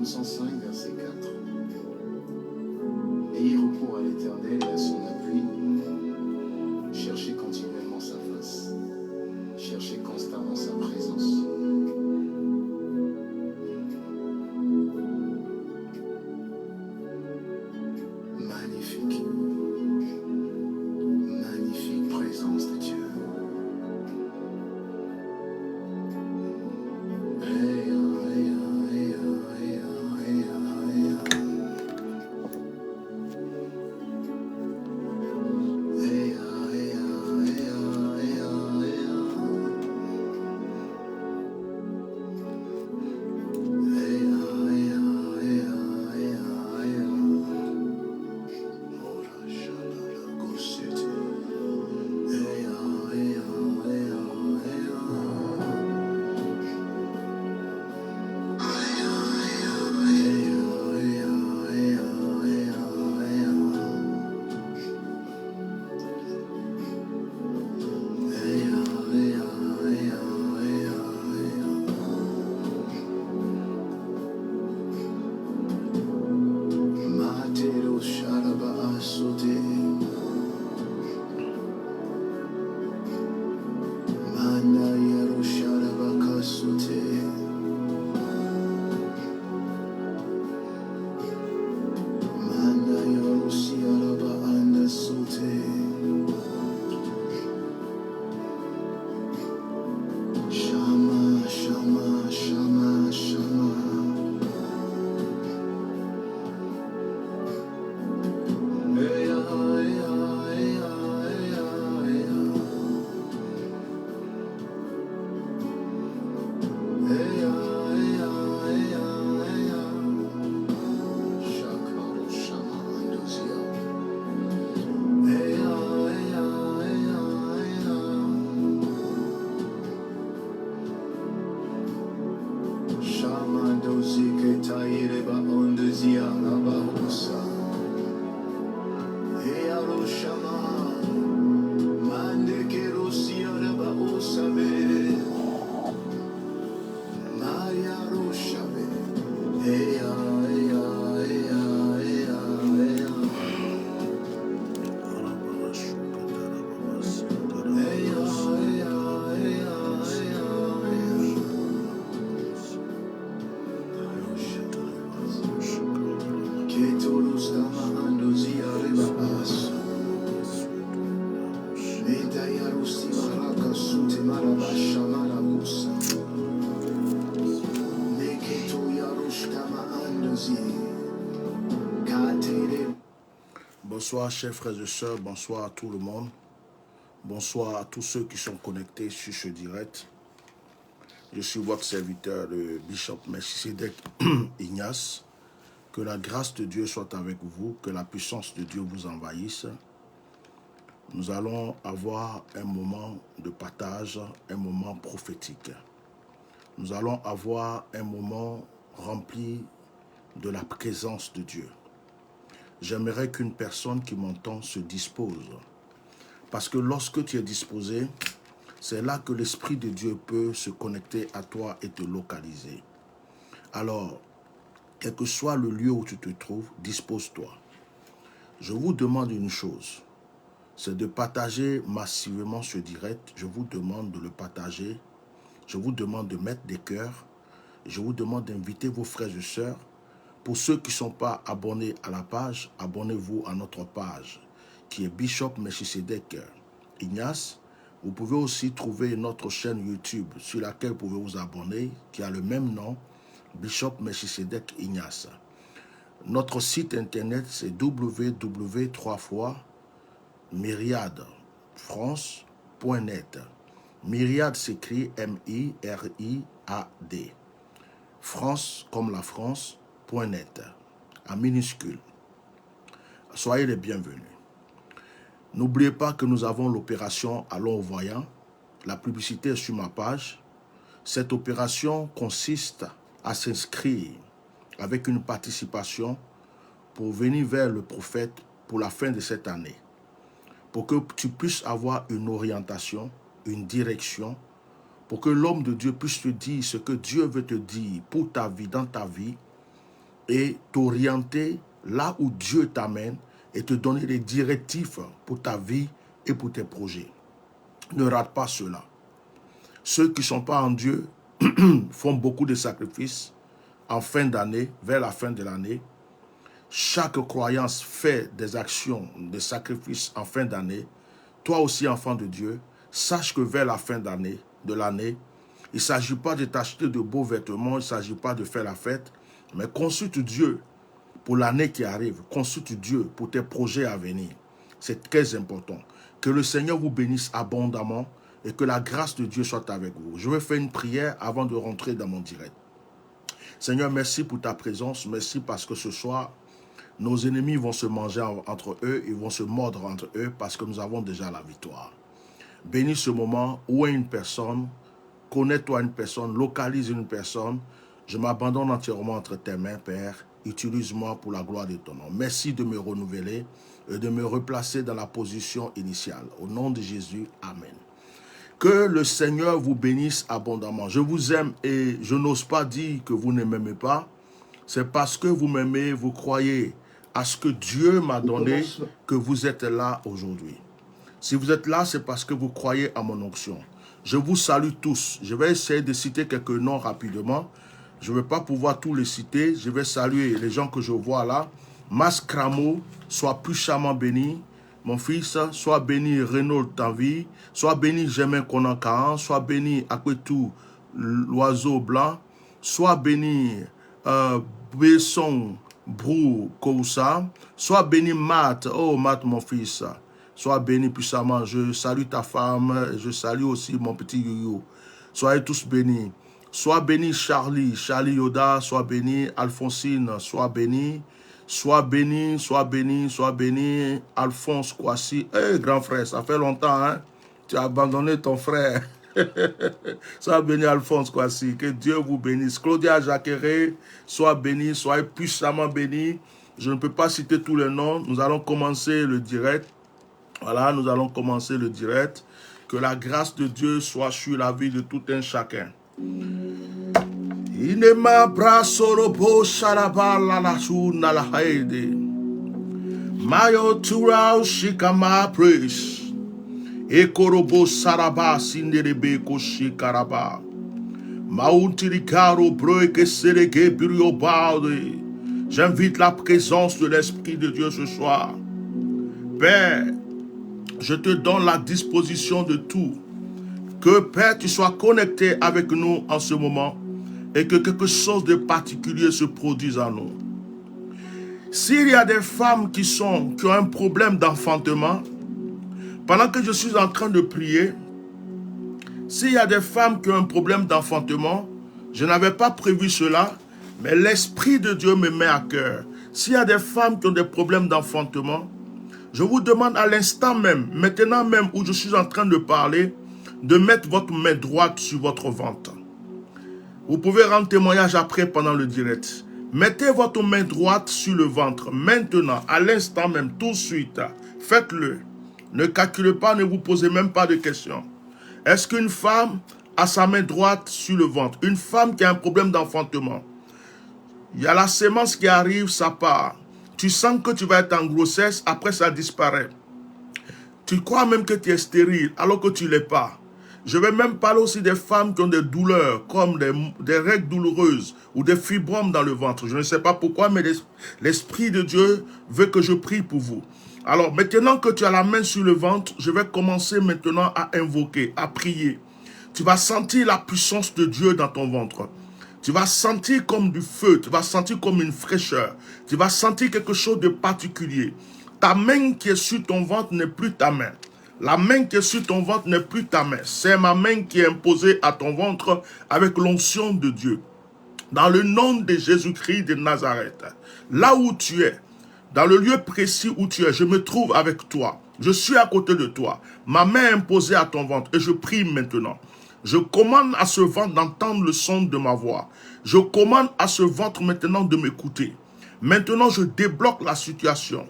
Psaume 105, verset 4. Ayez recours à l'Éternel et à son appui. Cherchez continuellement sa face. Cherchez constamment sa présence. Magnifique. Magnifique présence de Dieu. Bonsoir chers frères et sœurs, bonsoir à tout le monde. Bonsoir à tous ceux qui sont connectés sur ce direct. Je suis votre serviteur, le Bishop Melchisedec Ignace. Que la grâce de Dieu soit avec vous, que la puissance de Dieu vous envahisse. Nous allons avoir un moment de partage, un moment prophétique. Nous allons avoir un moment rempli de la présence de Dieu. J'aimerais qu'une personne qui m'entend se dispose. Parce que lorsque tu es disposé, c'est là que l'Esprit de Dieu peut se connecter à toi et te localiser. Alors, quel que soit le lieu où tu te trouves, dispose-toi. Je vous demande une chose, c'est de partager massivement ce direct. Je vous demande de le partager. Je vous demande de mettre des cœurs. Je vous demande d'inviter vos frères et sœurs. Pour ceux qui ne sont pas abonnés à la page, abonnez-vous à notre page qui est Bishop Melchisedec Ignace. Vous pouvez aussi trouver notre chaîne YouTube sur laquelle vous pouvez vous abonner, qui a le même nom, Bishop Melchisedec Ignace. Notre site internet, c'est www.myriadefrance.net. Myriade s'écrit M-I-R-I-A-D. France comme la France.net, en minuscule. Soyez les bienvenus. N'oubliez pas que nous avons l'opération Allons au voyant. La publicité est sur ma page. Cette opération consiste à s'inscrire avec une participation pour venir vers le prophète pour la fin de cette année. Pour que tu puisses avoir une orientation, une direction, pour que l'homme de Dieu puisse te dire ce que Dieu veut te dire pour ta vie, dans ta vie, et t'orienter là où Dieu t'amène et te donner des directives pour ta vie et pour tes projets. Ne rate pas cela. Ceux qui ne sont pas en Dieu font beaucoup de sacrifices en fin d'année, vers la fin de l'année. Chaque croyance fait des actions, des sacrifices en fin d'année. Toi aussi, enfant de Dieu, sache que vers la fin d'année, il ne s'agit pas de t'acheter de beaux vêtements, il ne s'agit pas de faire la fête, mais consulte Dieu pour l'année qui arrive. Consulte Dieu pour tes projets à venir. C'est très important. Que le Seigneur vous bénisse abondamment et que la grâce de Dieu soit avec vous. Je vais faire une prière avant de rentrer dans mon direct. Seigneur, merci pour ta présence. Merci parce que ce soir, nos ennemis vont se manger entre eux, ils vont se mordre entre eux parce que nous avons déjà la victoire. Bénis ce moment où est une personne, connais-toi une personne, localise une personne. Je m'abandonne entièrement entre tes mains, Père. Utilise-moi pour la gloire de ton nom. Merci de me renouveler et de me replacer dans la position initiale. Au nom de Jésus, Amen. Que le Seigneur vous bénisse abondamment. Je vous aime et je n'ose pas dire que vous ne m'aimez pas. C'est parce que vous m'aimez, vous croyez à ce que Dieu m'a donné que vous êtes là aujourd'hui. Si vous êtes là, c'est parce que vous croyez à mon onction. Je vous salue tous. Je vais essayer de citer quelques noms rapidement. Je ne vais pas pouvoir tous les citer. Je vais saluer les gens que je vois là. Mascramo, sois puissamment béni. Mon fils, sois béni Renaud Tanvi, sois béni Germain Konankaan, sois béni Akwetou l'oiseau blanc, sois béni Besson Brou Koussa, sois béni Matt, oh Matt mon fils, sois béni puissamment. Je salue ta femme, je salue aussi mon petit Yoyo. Soyez tous bénis. Sois béni Charlie Yoda, sois béni Alphonsine, sois béni. Sois béni, sois béni, sois béni, Alphonse Kwasi. Hey, grand frère, ça fait longtemps, hein? Tu as abandonné ton frère. Sois béni, Alphonse Kwasi. Que Dieu vous bénisse. Claudia Jacqueret, sois béni, sois puissamment béni. Je ne peux pas citer tous les noms. Nous allons commencer le direct. Voilà, nous allons commencer le direct. Que la grâce de Dieu soit sur la vie de tout un chacun. Inema brasorobo sharabala la shuna la haide. Mayo turao shikama praise. Ekorobo saraba sinderebe koshikaraba. Mauntirikaro broeke serege burio balde. J'invite la présence de l'Esprit de Dieu ce soir. Père, je te donne la disposition de tout. Que Père, tu sois connecté avec nous en ce moment. Et que quelque chose de particulier se produise en nous. S'il y a des femmes qui ont un problème d'enfantement, pendant que je suis en train de prier, s'il y a des femmes qui ont un problème d'enfantement, je n'avais pas prévu cela, mais l'Esprit de Dieu me met à cœur. S'il y a des femmes qui ont des problèmes d'enfantement, je vous demande à l'instant même, maintenant même où je suis en train de parler, de mettre votre main droite sur votre ventre. Vous pouvez rendre témoignage après pendant le direct. Mettez votre main droite sur le ventre. Maintenant, à l'instant même, tout de suite. Faites-le. Ne calculez pas, ne vous posez même pas de questions. Est-ce qu'une femme a sa main droite sur le ventre? Une femme qui a un problème d'enfantement. Il y a la sémence qui arrive, ça part. Tu sens que tu vas être en grossesse, après ça disparaît. Tu crois même que tu es stérile, alors que tu ne l'es pas. Je vais même parler aussi des femmes qui ont des douleurs, comme des règles douloureuses ou des fibromes dans le ventre. Je ne sais pas pourquoi, mais l'Esprit de Dieu veut que je prie pour vous. Alors, maintenant que tu as la main sur le ventre, je vais commencer maintenant à invoquer, à prier. Tu vas sentir la puissance de Dieu dans ton ventre. Tu vas sentir comme du feu, tu vas sentir comme une fraîcheur. Tu vas sentir quelque chose de particulier. Ta main qui est sur ton ventre n'est plus ta main. La main qui est sur ton ventre n'est plus ta main. C'est ma main qui est imposée à ton ventre avec l'onction de Dieu. Dans le nom de Jésus-Christ de Nazareth, là où tu es, dans le lieu précis où tu es, je me trouve avec toi. Je suis à côté de toi. Ma main est imposée à ton ventre et je prie maintenant. Je commande à ce ventre d'entendre le son de ma voix. Je commande à ce ventre maintenant de m'écouter. Maintenant, je débloque la situation.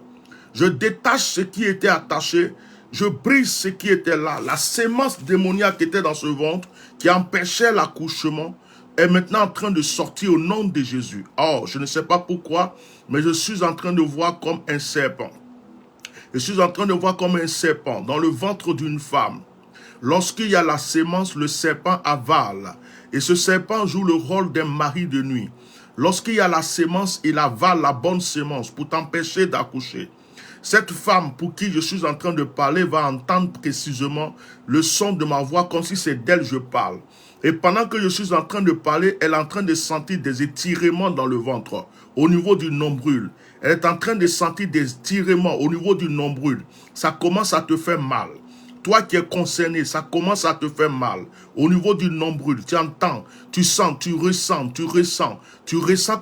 Je détache ce qui était attaché. Je brise ce qui était là. La sémence démoniaque qui était dans ce ventre, qui empêchait l'accouchement. est maintenant en train de sortir au nom de Jésus. Oh, je ne sais pas pourquoi, mais je suis en train de voir comme un serpent. Je suis en train de voir comme un serpent dans le ventre d'une femme. Lorsqu'il y a la sémence, le serpent avale. Et ce serpent joue le rôle d'un mari de nuit. Lorsqu'il y a la sémence, il avale la bonne sémence pour t'empêcher d'accoucher. Cette femme pour qui je suis en train de parler va entendre précisément le son de ma voix comme si c'est d'elle que je parle. Et pendant que je suis en train de parler, elle est en train de sentir des étirements dans le ventre, au niveau du nombril. Elle est en train de sentir des étirements au niveau du nombril. Ça commence à te faire mal. Toi qui es concerné, ça commence à te faire mal. Au niveau du nombril, tu entends, tu sens, tu ressens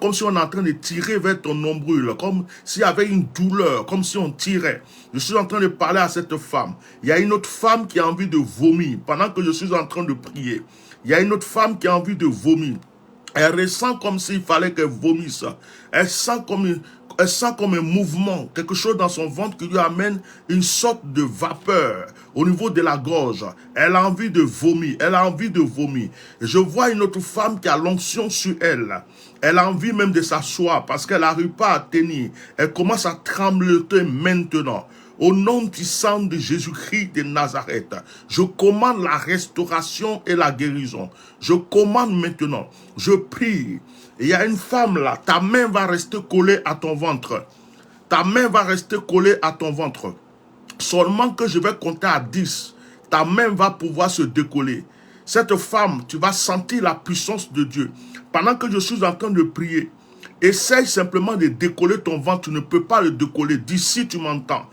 comme si on est en train de tirer vers ton nombril, comme s'il y avait une douleur, comme si on tirait. Je suis en train de parler à cette femme. Il y a une autre femme qui a envie de vomir pendant que je suis en train de prier. Il y a une autre femme qui a envie de vomir. Elle ressent comme s'il fallait qu'elle vomisse. Elle sent comme un mouvement, quelque chose dans son ventre qui lui amène une sorte de vapeur au niveau de la gorge. Elle a envie de vomir. Je vois une autre femme qui a l'onction sur elle. Elle a envie même de s'asseoir parce qu'elle n'arrive pas à tenir. Elle commence à trembloter maintenant. Au nom puissant de Jésus-Christ de Nazareth, je commande la restauration et la guérison. Je commande maintenant, je prie. Il y a une femme là, ta main va rester collée à ton ventre. Ta main va rester collée à ton ventre. Seulement que je vais compter à 10, ta main va pouvoir se décoller. Cette femme, tu vas sentir la puissance de Dieu. Pendant que je suis en train de prier, essaye simplement de décoller ton ventre. Tu ne peux pas le décoller. D'ici, tu m'entends.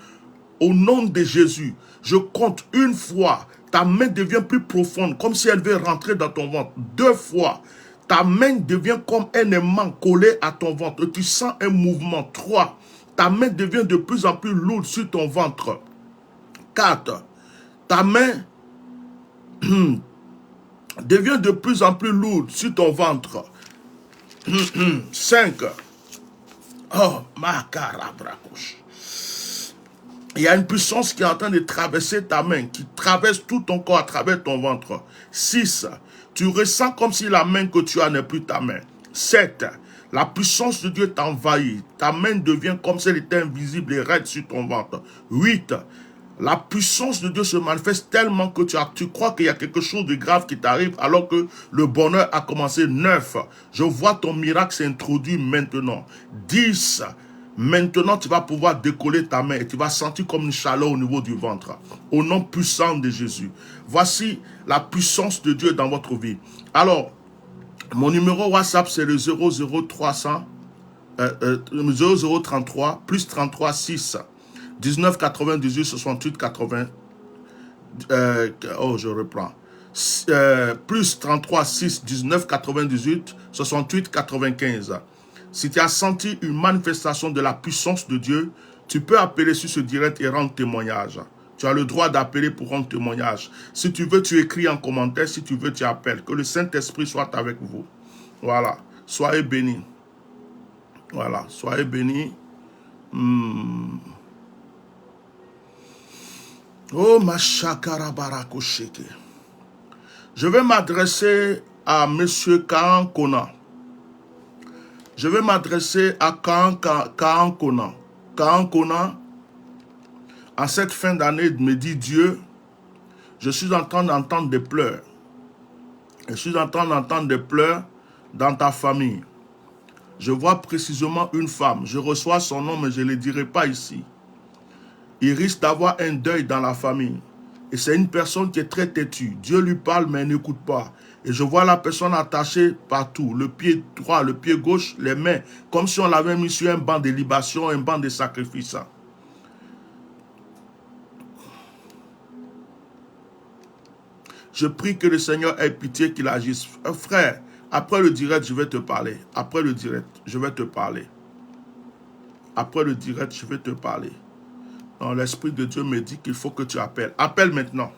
Au nom de Jésus, je compte une fois, ta main devient plus profonde, comme si elle veut rentrer dans ton ventre. 2 fois, ta main devient comme un aimant collé à ton ventre. Tu sens un mouvement. 3, ta main devient de plus en plus lourde sur ton ventre. 4, ta main devient de plus en plus lourde sur ton ventre. 5, oh, makarabrakosh. Il y a une puissance qui est en train de traverser ta main, qui traverse tout ton corps à travers ton ventre. 6, tu ressens comme si la main que tu as n'est plus ta main. 7, la puissance de Dieu t'envahit. Ta main devient comme si elle était invisible et raide sur ton ventre. 8, la puissance de Dieu se manifeste tellement que tu crois qu'il y a quelque chose de grave qui t'arrive alors que le bonheur a commencé. 9, je vois ton miracle s'introduire maintenant. 10, maintenant, tu vas pouvoir décoller ta main et tu vas sentir comme une chaleur au niveau du ventre. Au nom puissant de Jésus. Voici la puissance de Dieu dans votre vie. Alors, mon numéro WhatsApp, c'est le 0033 plus 33 6 19 98 68 80. Je reprends. Plus 33 6 19 98 68 95. Si tu as senti une manifestation de la puissance de Dieu, tu peux appeler sur ce direct et rendre témoignage. Tu as le droit d'appeler pour rendre témoignage. Si tu veux, tu écris en commentaire. Si tu veux, tu appelles. Que le Saint-Esprit soit avec vous. Voilà. Soyez bénis. Voilà. Soyez bénis. Oh, ma chakarabarakoucheke. Je vais m'adresser à M. Kaan Kona. Je vais m'adresser à Kaan Kona. Kaan Kona, en cette fin d'année, me dit Dieu, je suis en train d'entendre des pleurs. Je suis en train d'entendre des pleurs dans ta famille. Je vois précisément une femme. Je reçois son nom, mais je ne le dirai pas ici. Il risque d'avoir un deuil dans la famille. Et c'est une personne qui est très têtue. Dieu lui parle, mais elle n'écoute pas. Et je vois la personne attachée partout. Le pied droit, le pied gauche, les mains. Comme si on l'avait mis sur un banc de libation, un banc de sacrifice. Je prie que le Seigneur ait pitié qu'il agisse. Frère, après le direct, je vais te parler. Après le direct, je vais te parler. Après le direct, je vais te parler. L'Esprit de Dieu me dit qu'il faut que tu appelles. Appelle maintenant.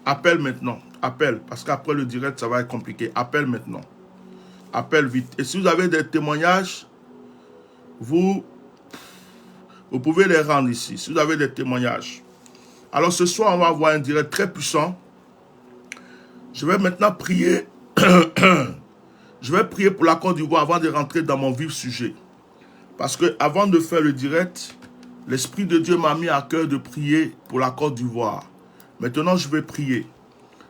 Appelle maintenant. Appelle. Parce qu'après le direct, ça va être compliqué. Appelle maintenant. Appelle vite. Et si vous avez des témoignages, vous pouvez les rendre ici. Si vous avez des témoignages. Alors ce soir, on va avoir un direct très puissant. Je vais maintenant prier Je vais prier pour la Côte d'Ivoire avant de rentrer dans mon vif sujet. Parce que avant de faire le direct, l'Esprit de Dieu m'a mis à cœur de prier pour la Côte d'Ivoire. Maintenant, je vais prier.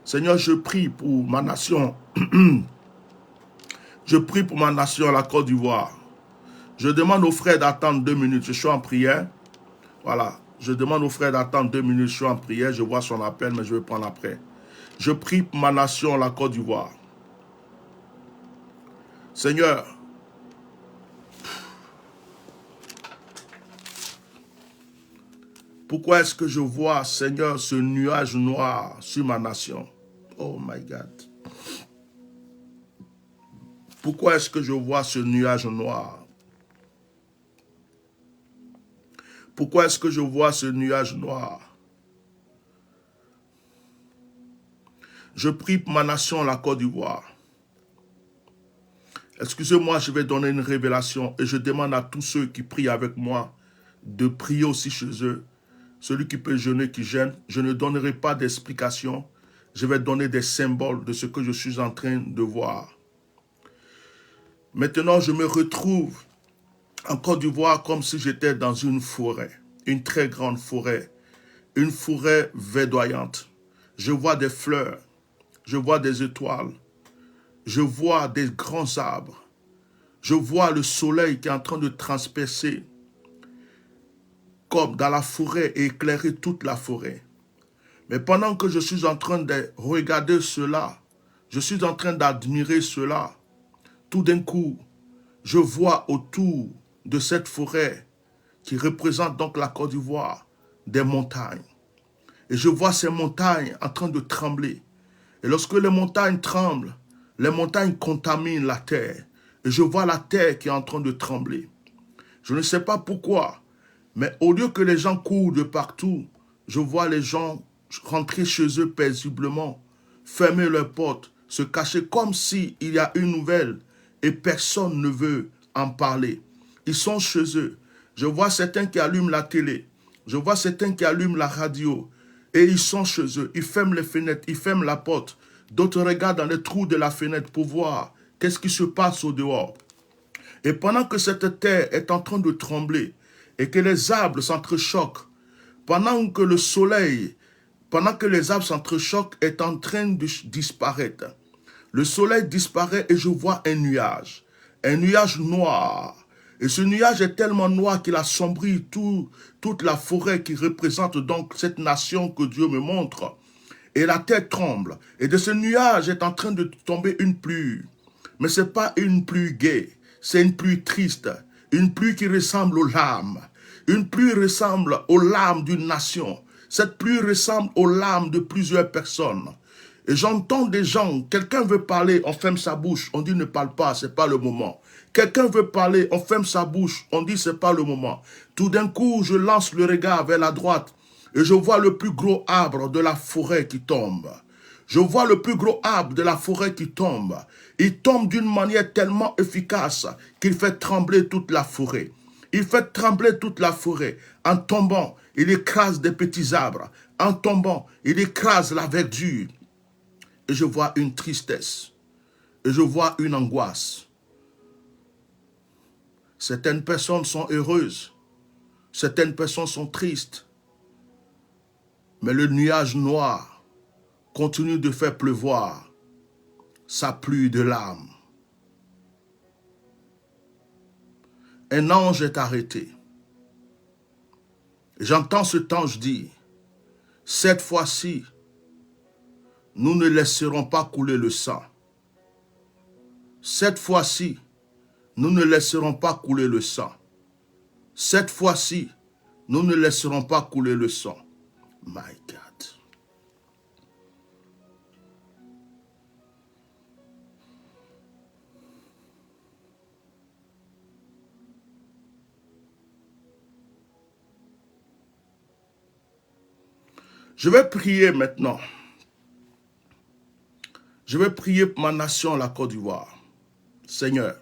Seigneur, je prie pour ma nation. Je prie pour ma nation, la Côte d'Ivoire. Je demande aux frères d'attendre 2 minutes. Je suis en prière. Voilà. Je demande aux frères d'attendre 2 minutes. Je suis en prière. Je vois son appel, mais je vais prendre après. Je prie pour ma nation, la Côte d'Ivoire. Seigneur, pourquoi est-ce que je vois, Seigneur, ce nuage noir sur ma nation? Oh my God. Pourquoi est-ce que je vois ce nuage noir? Pourquoi est-ce que je vois ce nuage noir? Je prie pour ma nation, la Côte d'Ivoire. Excusez-moi, je vais donner une révélation et je demande à tous ceux qui prient avec moi de prier aussi chez eux. Celui qui peut jeûner, qui gêne. Je ne donnerai pas d'explication. Je vais donner des symboles de ce que je suis en train de voir. Maintenant, je me retrouve en Côte d'Ivoire comme si j'étais dans une forêt, une très grande forêt, une forêt verdoyante. Je vois des fleurs, je vois des étoiles, je vois des grands arbres, je vois le soleil qui est en train de transpercer comme dans la forêt et éclairer toute la forêt. Mais pendant que je suis en train de regarder cela, je suis en train d'admirer cela, tout d'un coup, je vois autour de cette forêt qui représente donc la Côte d'Ivoire, des montagnes. Et je vois ces montagnes en train de trembler. Et lorsque les montagnes tremblent, les montagnes contaminent la terre. Et je vois la terre qui est en train de trembler. Je ne sais pas pourquoi, mais au lieu que les gens courent de partout, je vois les gens rentrer chez eux paisiblement, fermer leurs portes, se cacher comme s'il y a une nouvelle et personne ne veut en parler. Ils sont chez eux. Je vois certains qui allument la télé. Je vois certains qui allument la radio. Et ils sont chez eux. Ils ferment les fenêtres, ils ferment la porte. D'autres regardent dans les trous de la fenêtre pour voir qu'est-ce qui se passe au dehors. Et pendant que cette terre est en train de trembler et que les arbres s'entrechoquent, pendant que le soleil, pendant que les arbres s'entrechoquent, est en train de disparaître. Le soleil disparaît et je vois un nuage noir. Et ce nuage est tellement noir qu'il assombrit toute la forêt qui représente donc cette nation que Dieu me montre. Et la terre tremble. Et de ce nuage est en train de tomber une pluie. Mais ce n'est pas une pluie gaie, c'est une pluie triste. Une pluie qui ressemble aux larmes. Une pluie ressemble aux larmes d'une nation. Cette pluie ressemble aux larmes de plusieurs personnes. Et j'entends des gens, quelqu'un veut parler, on ferme sa bouche, on dit ne parle pas, c'est pas le moment. Quelqu'un veut parler, on ferme sa bouche, on dit c'est pas le moment. Tout d'un coup, je lance le regard vers la droite et je vois le plus gros arbre de la forêt qui tombe. Je vois le plus gros arbre de la forêt qui tombe. Il tombe d'une manière tellement efficace qu'il fait trembler toute la forêt. Il fait trembler toute la forêt. En tombant, il écrase des petits arbres. En tombant, il écrase la verdure. Et je vois une tristesse. Et je vois une angoisse. Certaines personnes sont heureuses. Certaines personnes sont tristes. Mais le nuage noir continue de faire pleuvoir sa pluie de larmes. Un ange est arrêté. J'entends cet ange dire, cette fois-ci, nous ne laisserons pas couler le sang. Cette fois-ci, nous ne laisserons pas couler le sang. Cette fois-ci, nous ne laisserons pas couler le sang. My God. Je vais prier maintenant. Je vais prier pour ma nation, la Côte d'Ivoire. Seigneur,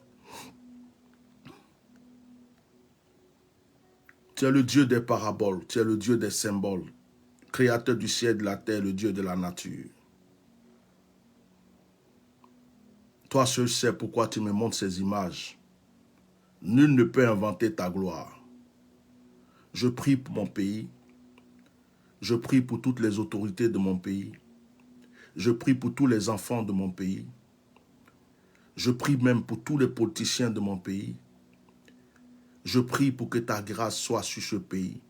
tu es le Dieu des paraboles, tu es le Dieu des symboles, créateur du ciel et de la terre, le Dieu de la nature. Toi seul sais pourquoi tu me montres ces images. Nul ne peut inventer ta gloire. Je prie pour mon pays. Je prie pour toutes les autorités de mon pays. Je prie pour tous les enfants de mon pays. Je prie même pour tous les politiciens de mon pays. Je prie pour que ta grâce soit sur ce pays.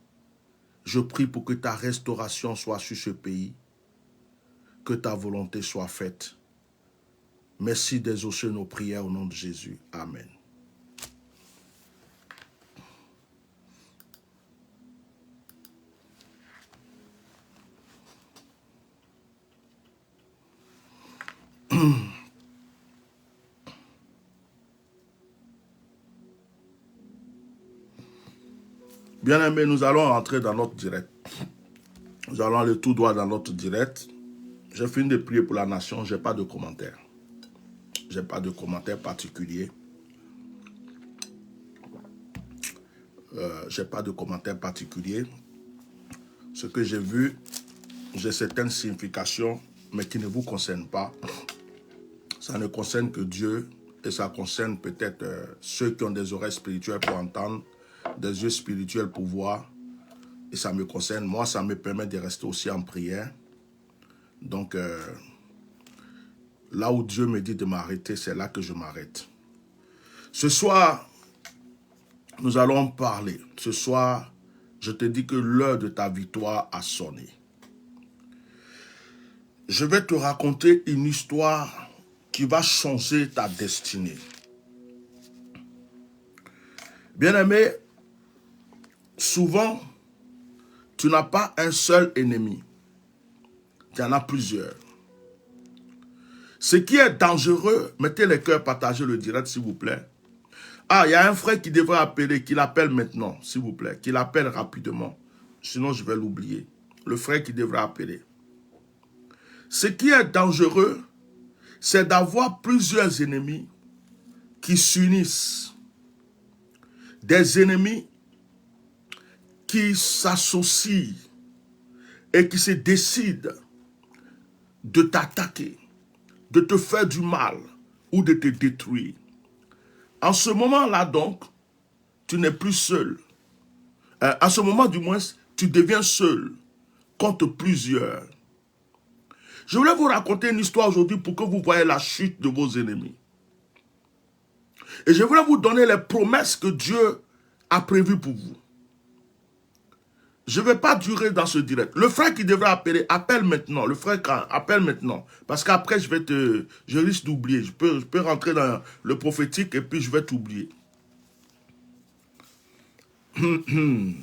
Je prie pour que ta restauration soit sur ce pays. Que ta volonté soit faite. Merci d'exaucer nos prières au nom de Jésus. Amen. Bien-aimés, nous allons rentrer dans notre direct. Nous allons aller tout droit dans notre direct. J'ai fini de prier pour la nation, je n'ai pas de commentaires. Je n'ai pas de commentaires particuliers. Je n'ai pas de commentaires particuliers. Ce que j'ai vu, j'ai certaines significations, mais qui ne vous concernent pas. Ça ne concerne que Dieu et ça concerne peut-être ceux qui ont des oreilles spirituelles pour entendre, des yeux spirituels pour voir. Et ça me concerne. Moi, ça me permet de rester aussi en prière. Donc, là où Dieu me dit de m'arrêter, c'est là que je m'arrête. Ce soir, nous allons parler. Ce soir, je te dis que l'heure de ta victoire a sonné. Je vais te raconter une histoire qui va changer ta destinée. Bien-aimé, souvent, tu n'as pas un seul ennemi. Il y en a plusieurs. Ce qui est dangereux, mettez les cœurs, partagez le direct, s'il vous plaît. Ah, il y a un frère qui devrait appeler, qu'il appelle maintenant, s'il vous plaît. Qu'il appelle rapidement. Sinon, je vais l'oublier. Le frère qui devrait appeler. Ce qui est dangereux, c'est d'avoir plusieurs ennemis qui s'unissent. Des ennemis qui s'associent et qui se décident de t'attaquer, de te faire du mal ou de te détruire. En ce moment-là, donc, tu n'es plus seul. À ce moment, du moins, tu deviens seul contre plusieurs. Je voulais vous raconter une histoire aujourd'hui pour que vous voyez la chute de vos ennemis. Et je voulais vous donner les promesses que Dieu a prévues pour vous. Je ne vais pas durer dans ce direct. Le frère qui devrait appeler, appelle maintenant. Le frère appelle maintenant. Parce qu'après, je risque d'oublier. Je peux rentrer dans le prophétique et puis je vais t'oublier. Nous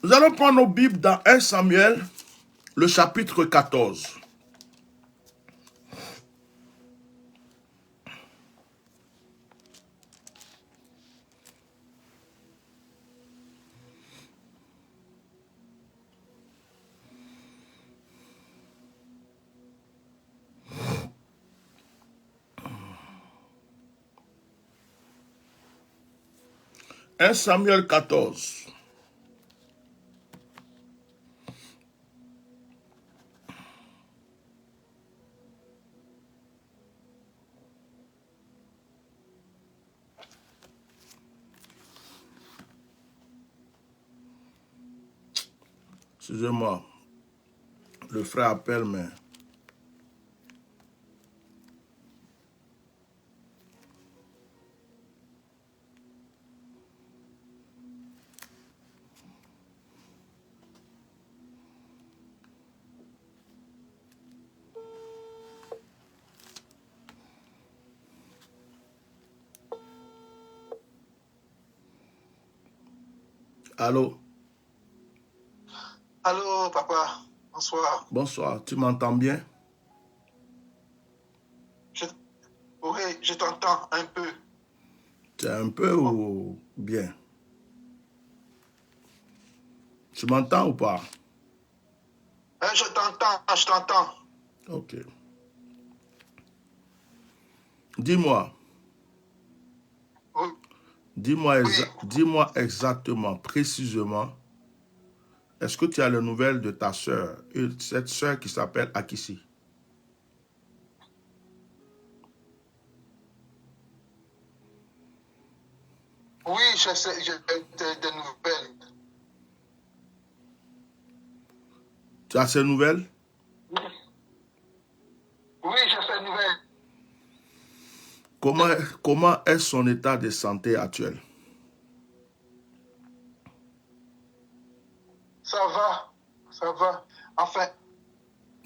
allons prendre nos Bibles dans 1 Samuel, le chapitre 14. « 1 Samuel 14. Excusez-moi, le frère appelle, mais... Allô? Allô, papa. Bonsoir. Bonsoir, tu m'entends bien? Oui, je t'entends un peu. C'est un peu ou bien? Tu m'entends ou pas? Je t'entends, je t'entends. Ok. Dis-moi. Oui. Dis-moi exactement, précisément, est-ce que tu as les nouvelles de ta sœur, cette sœur qui s'appelle Akissi? j'ai des nouvelles. Tu as ces nouvelles? Oui, j'ai ces nouvelles. Comment est son état de santé actuel? Ça va. Enfin,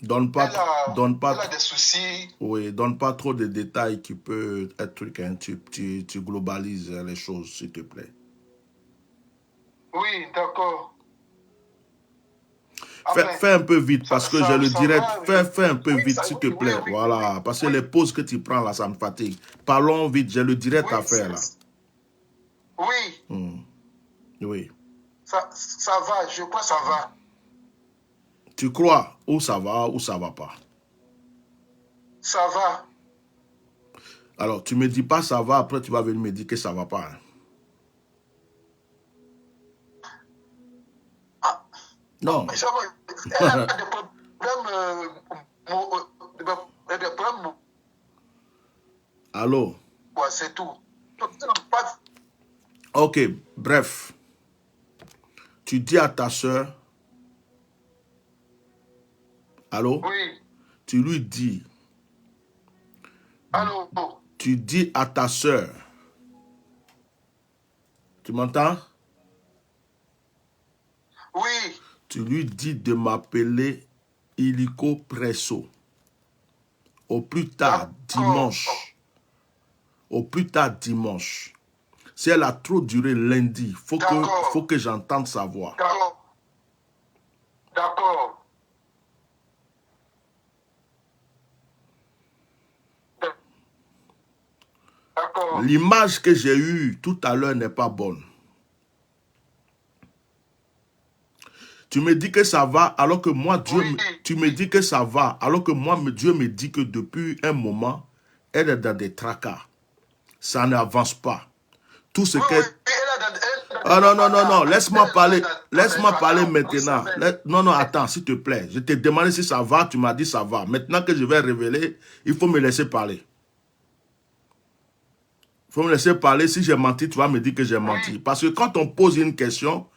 Donne pas elle a des soucis. Oui, donne pas trop de détails qui peuvent être truc, hein. Tu globalises les choses, s'il te plaît. Oui, d'accord. Fais un peu vite parce que j'ai le direct. Fais un peu oui, vite, s'il te plaît. Oui, voilà, parce que les pauses que tu prends là, ça me fatigue. Parlons vite, j'ai le direct à faire là. Oui. Oui. Ça va, je crois que ça va. Tu crois ou ça va pas? Ça va. Alors, tu me dis pas ça va, après tu vas venir me dire que ça va pas. Hein. Ah. Non. Elle a des problèmes. Allô? Ouais, c'est tout. Ok, bref. Tu dis à ta soeur. Allô? Oui. Tu lui dis. Allô? Tu dis à ta soeur. Tu m'entends? Oui. Tu lui dis de m'appeler illico presso. Au plus tard, dimanche. Au plus tard, dimanche. Si elle a trop duré lundi, faut que j'entende sa voix. D'accord. L'image que j'ai eue tout à l'heure n'est pas bonne. Tu me dis que ça va, alors que moi, tu me dis que ça va, alors que moi, Dieu me dit que depuis un moment, elle est dans des tracas. Ça n'avance pas. Tout ce qu'elle... Ah non, laisse-moi parler maintenant. Non, attends, s'il te plaît. Je t'ai demandé si ça va, tu m'as dit ça va. Maintenant que je vais révéler, il faut me laisser parler. Il faut me laisser parler. Si j'ai menti, tu vas me dire que j'ai menti. Parce que quand on pose une question,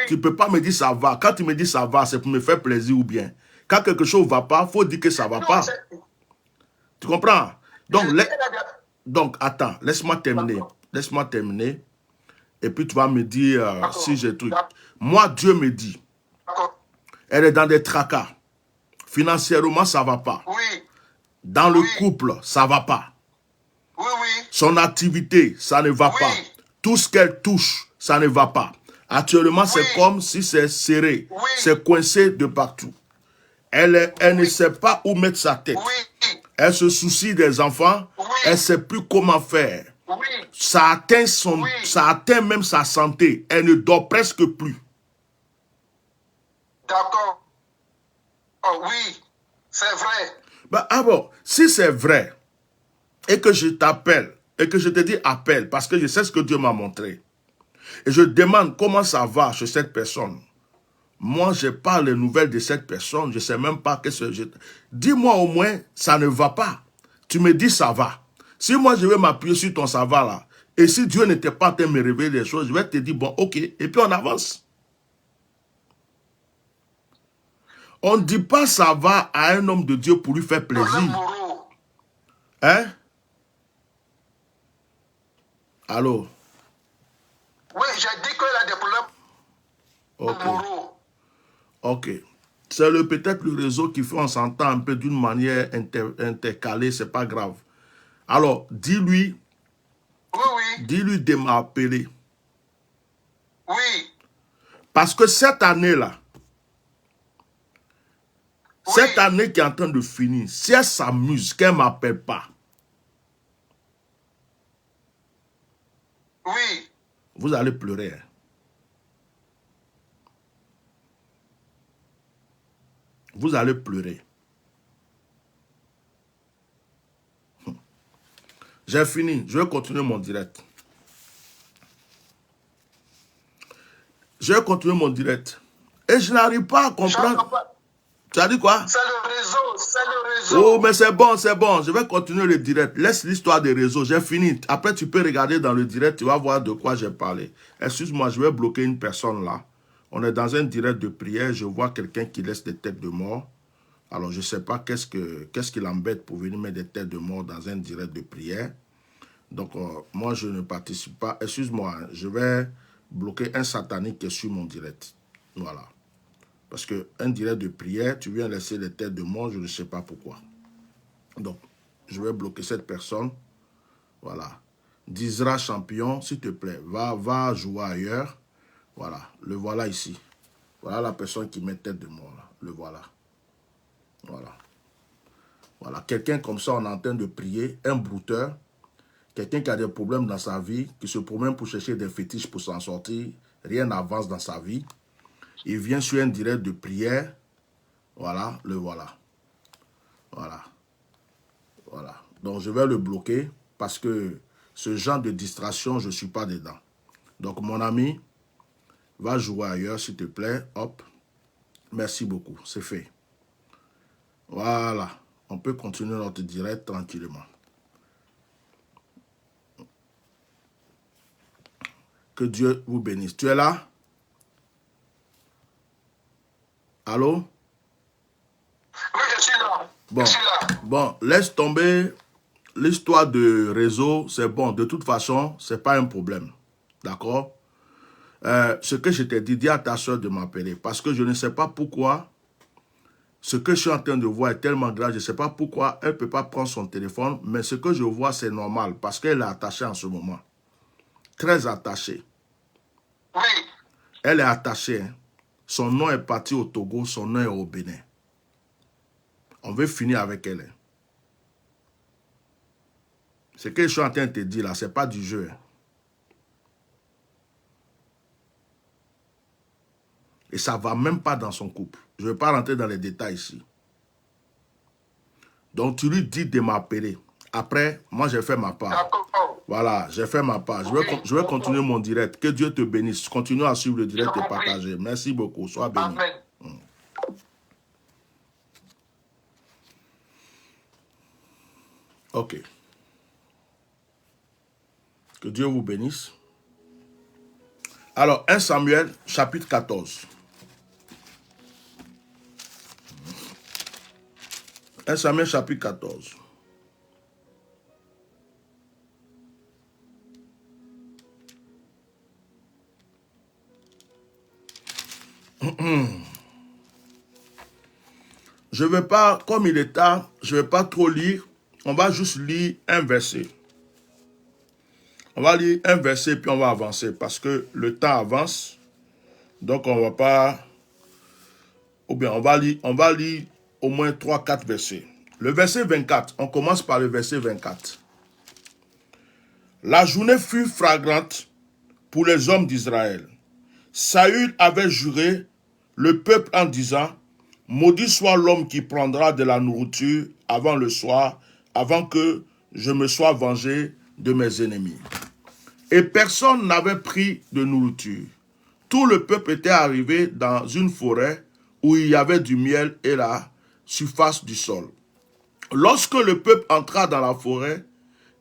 tu ne peux pas me dire ça va. Quand tu me dis ça va, c'est pour me faire plaisir ou bien. Quand quelque chose ne va pas, il faut dire que ça ne va pas. Tu comprends? Donc, attends, laisse-moi terminer. Laisse-moi terminer. Et puis tu vas me dire si j'ai truc. Moi, Dieu me dit, elle est dans des tracas. Financièrement, ça ne va pas. Dans le couple, ça ne va pas. Son activité, ça ne va pas. Tout ce qu'elle touche, ça ne va pas. Actuellement, c'est comme si c'est serré. C'est coincé de partout. Elle ne sait pas où mettre sa tête. Elle se soucie des enfants. Elle ne sait plus comment faire. Ça atteint même sa santé. Elle ne dort presque plus. D'accord. Oh oui, c'est vrai. Bon, si c'est vrai, et que je t'appelle, et que je te dis appelle, parce que je sais ce que Dieu m'a montré, et je demande comment ça va chez cette personne. Moi, je n'ai pas les nouvelles de cette personne, je ne sais même pas que c'est... Dis-moi au moins, ça ne va pas. Tu me dis ça va. Si moi, je vais m'appuyer sur ton ça va là, et si Dieu n'était pas en train de me révéler des choses, je vais te dire, bon, ok, et puis on avance. On ne dit pas ça va à un homme de Dieu pour lui faire plaisir. Hein? Allô? Oui, j'ai dit qu'elle a des problèmes moraux. Ok. C'est peut-être le réseau qui fait on s'entend un peu d'une manière intercalée, c'est pas grave. Alors, dis-lui de m'appeler. Oui. Parce que cette année-là, cette année qui est en train de finir, si elle s'amuse, qu'elle ne m'appelle pas. Oui. Vous allez pleurer. Hein. Vous allez pleurer. J'ai fini. Je vais continuer mon direct. Je vais continuer mon direct. Et je n'arrive pas à comprendre. Tu as dit quoi? C'est le réseau, c'est le réseau. Oh, mais c'est bon, c'est bon. Je vais continuer le direct. Laisse l'histoire des réseaux. J'ai fini. Après, tu peux regarder dans le direct. Tu vas voir de quoi j'ai parlé. Excuse-moi, je vais bloquer une personne là. On est dans un direct de prière. Je vois quelqu'un qui laisse des têtes de mort. Alors, je ne sais pas qu'est-ce qui l'embête pour venir mettre des têtes de mort dans un direct de prière. Donc, moi, je ne participe pas. Excuse-moi, je vais bloquer un satanique qui est sur mon direct. Voilà. Parce qu'un direct de prière, tu viens laisser des têtes de mort, je ne sais pas pourquoi. Donc, je vais bloquer cette personne. Voilà. Dizra champion, s'il te plaît, va jouer ailleurs. Voilà, le voilà ici. Voilà la personne qui met tête de mort là. Le voilà. Voilà. Voilà. Quelqu'un comme ça, on est en train de prier, un brouteur, quelqu'un qui a des problèmes dans sa vie, qui se promène pour chercher des fétiches pour s'en sortir, rien n'avance dans sa vie. Il vient sur un direct de prière. Voilà, le voilà. Voilà. Voilà. Donc, je vais le bloquer parce que ce genre de distraction, je ne suis pas dedans. Donc, mon ami, va jouer ailleurs, s'il te plaît. Hop. Merci beaucoup. C'est fait. Voilà. On peut continuer notre direct tranquillement. Que Dieu vous bénisse. Tu es là? Allô? Oui, je suis là. Bon. Je suis là. Bon, laisse tomber l'histoire de réseau. C'est bon. De toute façon, ce n'est pas un problème. D'accord? Ce que je t'ai dit, dis à ta soeur de m'appeler. Parce que je ne sais pas pourquoi ce que je suis en train de voir est tellement grave. Je ne sais pas pourquoi elle ne peut pas prendre son téléphone. Mais ce que je vois, c'est normal. Parce qu'elle est attachée en ce moment. Très attachée. Oui. Elle est attachée. Hein. Son nom est parti au Togo. Son nom est au Bénin. On veut finir avec elle. Hein. Ce que je suis en train de te dire là, ce n'est pas du jeu. Hein. Et ça ne va même pas dans son couple. Je ne vais pas rentrer dans les détails ici. Donc, tu lui dis de m'appeler. Après, moi, j'ai fait ma part. Voilà, j'ai fait ma part. Je vais continuer mon direct. Que Dieu te bénisse. Continue à suivre le direct et partager. Merci beaucoup. Sois béni. Amen. Ok. Que Dieu vous bénisse. Alors, 1 Samuel, chapitre 14. 1 Samuel, chapitre 14. Je ne vais pas, comme il est tard, je ne vais pas trop lire. On va juste lire un verset. On va lire un verset puis on va avancer parce que le temps avance. Donc on ne va pas... Ou bien on va lire au moins 3-4 versets. Le verset 24, on commence par le verset 24. La journée fut flagrante pour les hommes d'Israël. Saül avait juré le peuple en disant: maudit soit l'homme qui prendra de la nourriture avant le soir, avant que je me sois vengé de mes ennemis. Et personne n'avait pris de nourriture. Tout le peuple était arrivé dans une forêt où il y avait du miel et la surface du sol. Lorsque le peuple entra dans la forêt,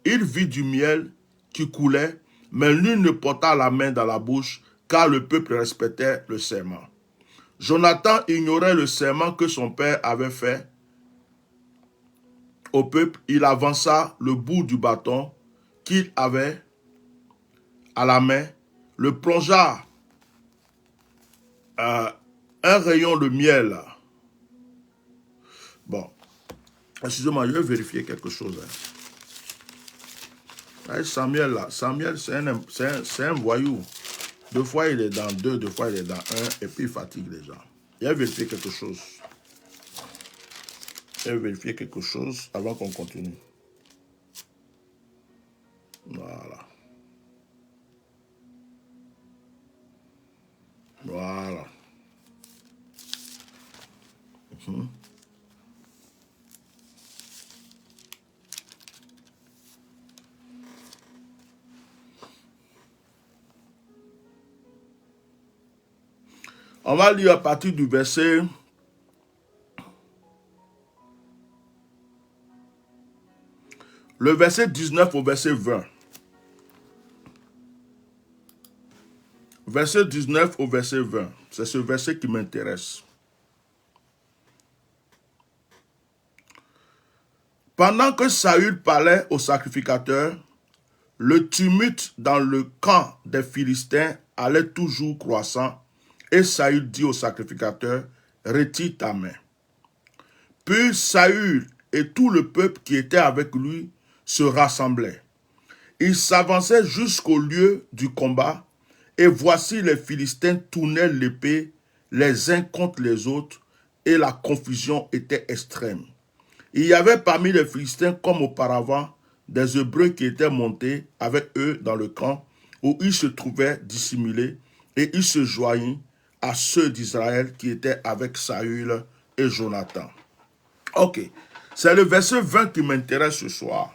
il vit du miel qui coulait, mais nul ne porta la main dans la bouche, car le peuple respectait le serment. Jonathan ignorait le serment que son père avait fait au peuple. Il avança le bout du bâton qu'il avait à la main, le plongea un rayon de miel. Bon, excusez-moi, je vais vérifier quelque chose. Samuel, là, Samuel, c'est un voyou. Deux fois, il est dans 2, deux fois, il est dans 1, et puis il fatigue les gens. Je vais vérifier quelque chose. Je vais vérifier quelque chose avant qu'on continue. Voilà. Voilà. On va lire à partir du verset le verset 19 au verset 20. Verset 19 au verset 20. C'est ce verset qui m'intéresse. Pendant que Saül parlait au sacrificateur, le tumulte dans le camp des Philistins allait toujours croissant, et Saül dit au sacrificateur, « Retire ta main. » Puis Saül et tout le peuple qui était avec lui se rassemblaient. Ils s'avançaient jusqu'au lieu du combat, et voici les Philistins tournaient l'épée les uns contre les autres, et la confusion était extrême. Il y avait parmi les Philistins, comme auparavant, des Hébreux qui étaient montés avec eux dans le camp, où ils se trouvaient dissimulés, et ils se joignirent à ceux d'Israël qui étaient avec Saül et Jonathan. Ok, c'est le verset 20 qui m'intéresse ce soir.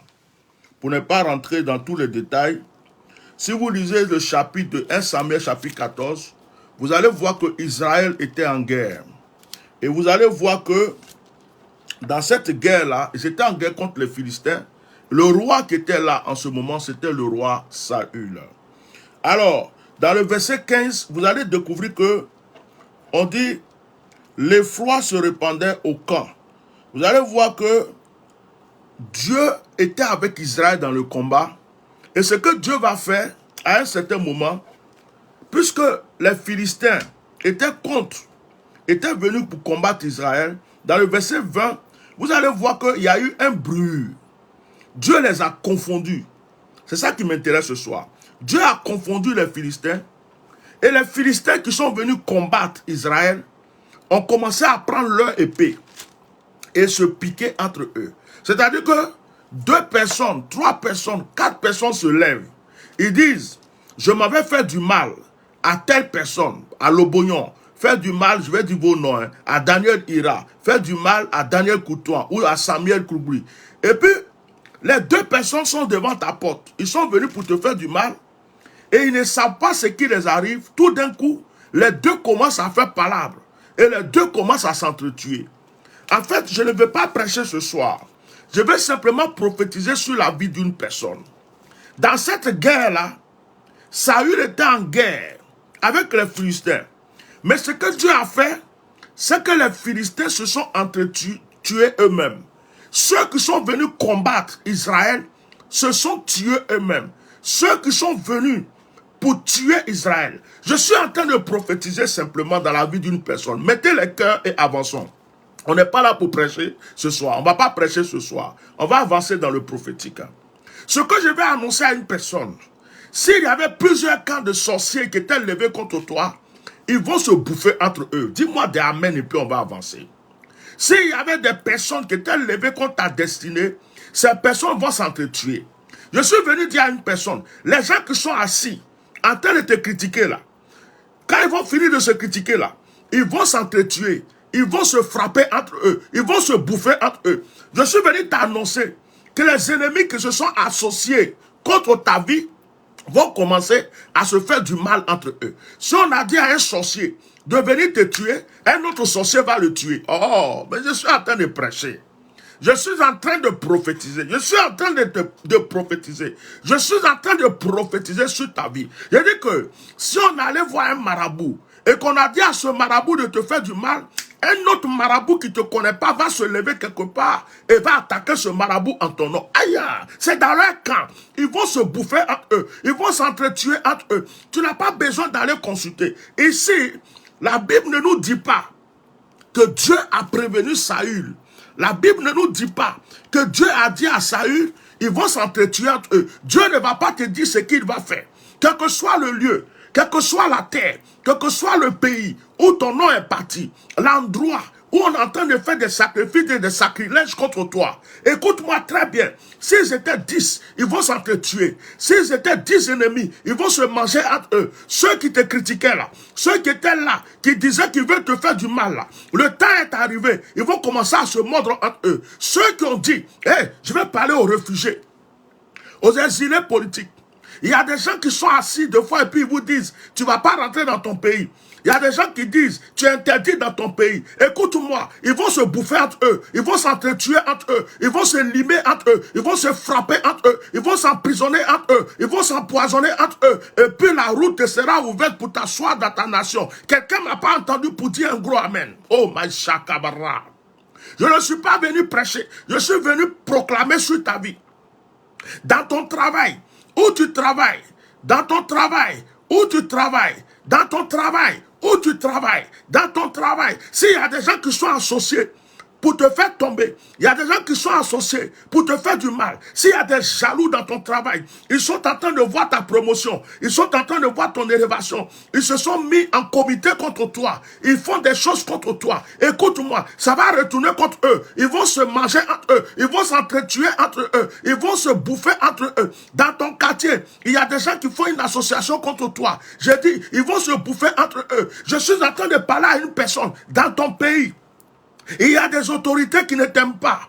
Pour ne pas rentrer dans tous les détails, si vous lisez le chapitre de 1 Samuel, chapitre 14, vous allez voir que Israël était en guerre. Et vous allez voir que dans cette guerre-là, ils étaient en guerre contre les Philistins. Le roi qui était là en ce moment, c'était le roi Saül. Alors, dans le verset 15, vous allez découvrir que on dit l'effroi se répandait au camp. Vous allez voir que Dieu était avec Israël dans le combat. Et ce que Dieu va faire à un certain moment, puisque les Philistins étaient venus pour combattre Israël, dans le verset 20, vous allez voir qu'il y a eu un bruit. Dieu les a confondus. C'est ça qui m'intéresse ce soir. Dieu a confondu les Philistins. Et les Philistins qui sont venus combattre Israël ont commencé à prendre leur épée et se piquer entre eux. C'est-à-dire que 2 personnes, 3 personnes, 4 personnes se lèvent. Ils disent, je m'avais fait du mal à telle personne, à Lobognon. Faire du mal, je vais dire vos noms, à Daniel Ira. Faire du mal à Daniel Coutouan ou à Samuel Kouboui. Et puis, les 2 personnes sont devant ta porte. Ils sont venus pour te faire du mal. Et ils ne savent pas ce qui les arrive. Tout d'un coup, les 2 commencent à faire palabre. Et les 2 commencent à s'entretuer. En fait, je ne vais pas prêcher ce soir. Je vais simplement prophétiser sur la vie d'une personne. Dans cette guerre-là, Saül était en guerre avec les Philistins. Mais ce que Dieu a fait, c'est que les Philistins se sont entretués eux-mêmes. Ceux qui sont venus combattre Israël se sont tués eux-mêmes. Ceux qui sont venus pour tuer Israël. Je suis en train de prophétiser simplement dans la vie d'une personne. Mettez les cœurs et avançons. On n'est pas là pour prêcher ce soir. On ne va pas prêcher ce soir. On va avancer dans le prophétique. Ce que je vais annoncer à une personne, s'il y avait plusieurs camps de sorciers qui étaient levés contre toi, ils vont se bouffer entre eux. Dis-moi des amen et puis on va avancer. S'il y avait des personnes qui étaient levées contre ta destinée, ces personnes vont s'entretuer. Je suis venu dire à une personne, les gens qui sont assis, en train de te critiquer là, quand ils vont finir de se critiquer là, ils vont s'entretuer. Ils vont se frapper entre eux. Ils vont se bouffer entre eux. Je suis venu t'annoncer que les ennemis qui se sont associés contre ta vie vont commencer à se faire du mal entre eux. Si on a dit à un sorcier de venir te tuer, un autre sorcier va le tuer. Oh, mais je suis en train de prêcher. Je suis en train de prophétiser. Je suis en train de prophétiser. Je suis en train de prophétiser sur ta vie. Je dis que si on allait voir un marabout et qu'on a dit à ce marabout de te faire du mal, un autre marabout qui ne te connaît pas va se lever quelque part et va attaquer ce marabout en ton nom. Aïe, c'est dans leur camp. Ils vont se bouffer entre eux. Ils vont s'entretuer entre eux. Tu n'as pas besoin d'aller consulter. Ici, la Bible ne nous dit pas que Dieu a prévenu Saül. La Bible ne nous dit pas que Dieu a dit à Saül, ils vont s'entretuer entre eux. Dieu ne va pas te dire ce qu'il va faire. Quel que soit le lieu, quelle que soit la terre, quel que soit le pays où ton nom est parti, l'endroit où on est en train de faire des sacrifices et des sacrilèges contre toi. Écoute-moi très bien. S'ils étaient 10, ils vont s'entretuer. S'ils étaient 10 ennemis, ils vont se manger entre eux. Ceux qui te critiquaient là, ceux qui étaient là, qui disaient qu'ils veulent te faire du mal là, le temps est arrivé, ils vont commencer à se mordre entre eux. Ceux qui ont dit, hey, je vais parler aux réfugiés, aux exilés politiques. Il y a des gens qui sont assis deux fois et puis ils vous disent, tu ne vas pas rentrer dans ton pays. Il y a des gens qui disent, tu es interdit dans ton pays. Écoute-moi, ils vont se bouffer entre eux. Ils vont s'entretuer entre eux. Ils vont se limer entre eux. Ils vont se frapper entre eux. Ils vont s'emprisonner entre eux. Ils vont s'empoisonner entre eux. Et puis la route te sera ouverte pour t'asseoir dans ta nation. Quelqu'un m'a pas entendu pour dire un gros amen. Oh my shakabara. Je ne suis pas venu prêcher. Je suis venu proclamer sur ta vie. Dans ton travail, où tu travailles. Dans ton travail, où tu travailles. Dans ton travail, où tu travailles, dans ton travail, s'il y a des gens qui sont associés pour te faire tomber, il y a des gens qui sont associés pour te faire du mal, s'il y a des jaloux dans ton travail, ils sont en train de voir ta promotion, ils sont en train de voir ton élévation, ils se sont mis en comité contre toi, ils font des choses contre toi, écoute-moi, ça va retourner contre eux, ils vont se manger entre eux, ils vont s'entretuer entre eux, ils vont se bouffer entre eux. Dans ton quartier, il y a des gens qui font une association contre toi, je dis, ils vont se bouffer entre eux. Je suis en train de parler à une personne dans ton pays. Il y a des autorités qui ne t'aiment pas.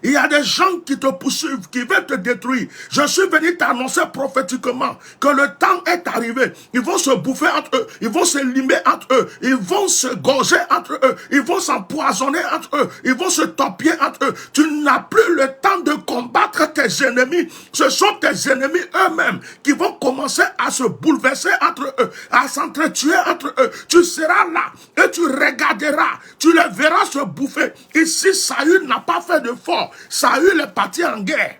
Il y a des gens qui te poursuivent, qui veulent te détruire. Je suis venu t'annoncer prophétiquement que le temps est arrivé. Ils vont se bouffer entre eux. Ils vont se limer entre eux. Ils vont se gorger entre eux. Ils vont s'empoisonner entre eux. Ils vont se torpiller entre eux. Tu n'as plus le temps de combattre tes ennemis. Ce sont tes ennemis eux-mêmes qui vont commencer à se bouleverser entre eux, à s'entretuer entre eux. Tu seras là et tu regarderas. Tu les verras se bouffer. Ici, Saül n'a pas fait de fort. Saül est parti en guerre.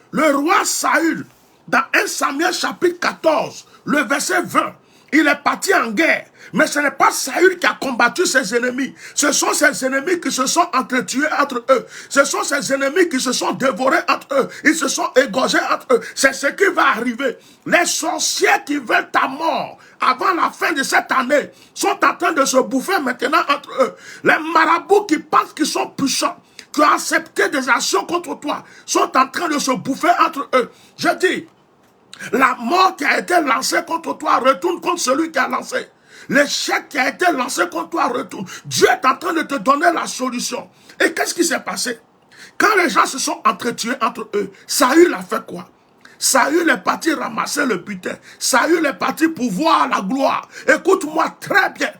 Le roi Saül, dans 1 Samuel chapitre 14, le verset 20, il est parti en guerre. Mais ce n'est pas Saül qui a combattu ses ennemis. Ce sont ses ennemis qui se sont entretués entre eux. Ce sont ses ennemis qui se sont dévorés entre eux. Ils se sont égorgés entre eux. C'est ce qui va arriver. Les sorciers qui veulent ta mort avant la fin de cette année sont en train de se bouffer maintenant entre eux. Les marabouts qui pensent qu'ils sont puissants, qui ont accepté des actions contre toi, sont en train de se bouffer entre eux. Je dis, la mort qui a été lancée contre toi retourne contre celui qui a lancé. L'échec qui a été lancé contre toi retourne. Dieu est en train de te donner la solution. Et qu'est-ce qui s'est passé? Quand les gens se sont entretués entre eux, Saül a fait quoi? Saül est parti ramasser le butin. Saül est parti pour voir la gloire. Écoute-moi très bien.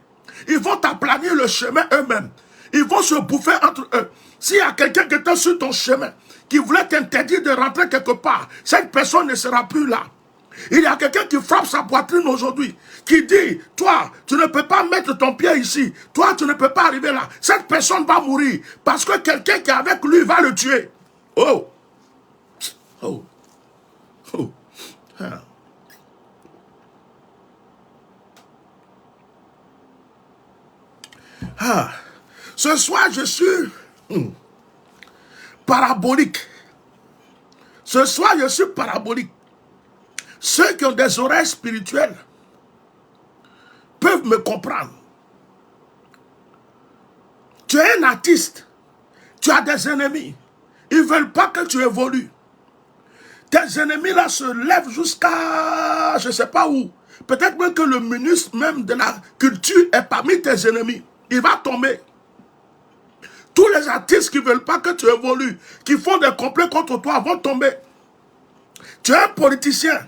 Ils vont t'aplanir le chemin eux-mêmes. Ils vont se bouffer entre eux. S'il y a quelqu'un qui était sur ton chemin, qui voulait t'interdire de rentrer quelque part, cette personne ne sera plus là. Il y a quelqu'un qui frappe sa poitrine aujourd'hui, qui dit, toi, tu ne peux pas mettre ton pied ici. Toi, tu ne peux pas arriver là. Cette personne va mourir parce que quelqu'un qui est avec lui va le tuer. Oh! Oh! Oh! Ah. Ah. Ce soir, je suis parabolique. Ce soir, je suis parabolique. Ceux qui ont des oreilles spirituelles peuvent me comprendre. Tu es un artiste. Tu as des ennemis. Ils ne veulent pas que tu évolues. Tes ennemis là se lèvent jusqu'à je ne sais pas où. Peut-être même que le ministre même de la culture est parmi tes ennemis. Il va tomber. Tous les artistes qui ne veulent pas que tu évolues, qui font des complots contre toi, vont tomber. Tu es un politicien.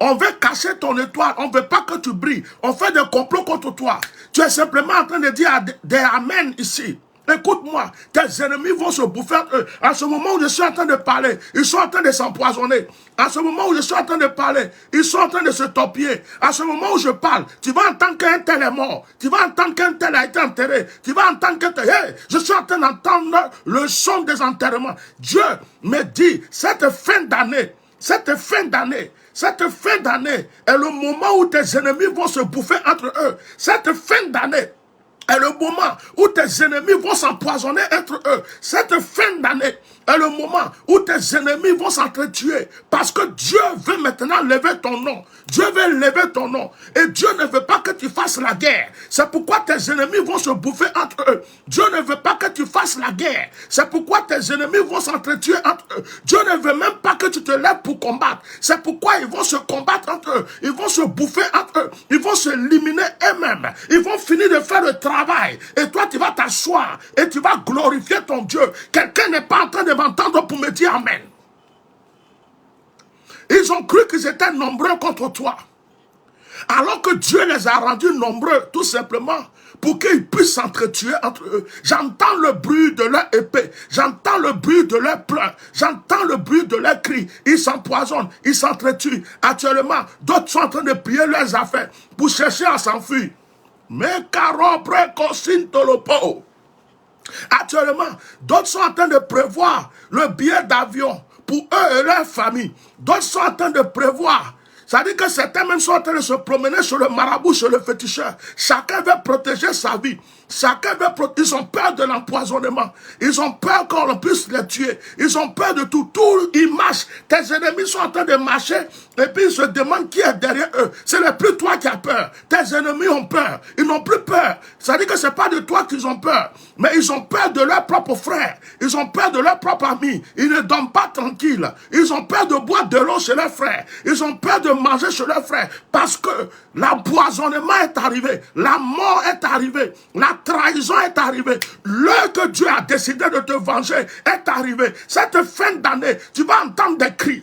On veut cacher ton étoile. On ne veut pas que tu brilles. On fait des complots contre toi. Tu es simplement en train de dire des amen ici. Écoute-moi, tes ennemis vont se bouffer entre eux. À ce moment où je suis en train de parler, ils sont en train de s'empoisonner. À ce moment où je suis en train de parler, ils sont en train de se torpiller. À ce moment où je parle, tu vas entendre qu'un tel est mort. Tu vas entendre qu'un tel a été enterré. Tu vas entendre qu'un tel... Hey, je suis en train d'entendre le son des enterrements. Dieu me dit, cette fin d'année est le moment où tes ennemis vont se bouffer entre eux. Cette fin d'année est le moment où tes ennemis vont s'empoisonner entre eux. Cette fin d'année est le moment où tes ennemis vont s'entretuer. Parce que Dieu veut maintenant lever ton nom. Dieu veut lever ton nom. Et Dieu ne veut pas que tu fasses la guerre. C'est pourquoi tes ennemis vont se bouffer entre eux. Dieu ne veut pas que tu fasses la guerre. C'est pourquoi tes ennemis vont s'entretuer entre eux. Dieu ne veut même pas que tu te lèves pour combattre. C'est pourquoi ils vont se combattre entre eux. Ils vont se bouffer entre eux. Ils vont se éliminer eux-mêmes. Ils vont finir de faire le travail. Et toi, tu vas t'asseoir et tu vas glorifier ton Dieu. Quelqu'un n'est pas en train de m'entendre pour me dire Amen. Ils ont cru qu'ils étaient nombreux contre toi. Alors que Dieu les a rendus nombreux, tout simplement, pour qu'ils puissent s'entretuer entre eux. J'entends le bruit de leur épée, j'entends le bruit de leur pleurs, j'entends le bruit de leurs cris. Ils s'empoisonnent, ils s'entretuent. Actuellement, d'autres sont en train de plier leurs affaires pour chercher à s'enfuir. Mais actuellement, d'autres sont en train de prévoir le billet d'avion pour eux et leur famille. D'autres sont en train de prévoir. Ça veut dire que certains même sont en train de se promener sur le marabout, sur le féticheur. Chacun veut protéger sa vie. Chacun veut protéger. Ils ont peur de l'empoisonnement. Ils ont peur qu'on puisse les tuer. Ils ont peur de tout. Tout, ils marchent. Tes ennemis sont en train de marcher et puis ils se demandent qui est derrière eux. Ce n'est plus toi qui as peur. Tes ennemis ont peur. Ils n'ont plus peur. Ça veut dire que ce n'est pas de toi qu'ils ont peur. Mais ils ont peur de leurs propres frères. Ils ont peur de leurs propres amis. Ils ne dorment pas tranquilles. Ils ont peur de boire de l'eau chez leurs frères. Ils ont peur de manger chez leurs frères. Parce que l'empoisonnement est arrivé. La mort est arrivée. La trahison est arrivée. L'heure que Dieu a décidé de te venger est arrivée. Cette fin d'année, tu vas entendre des cris.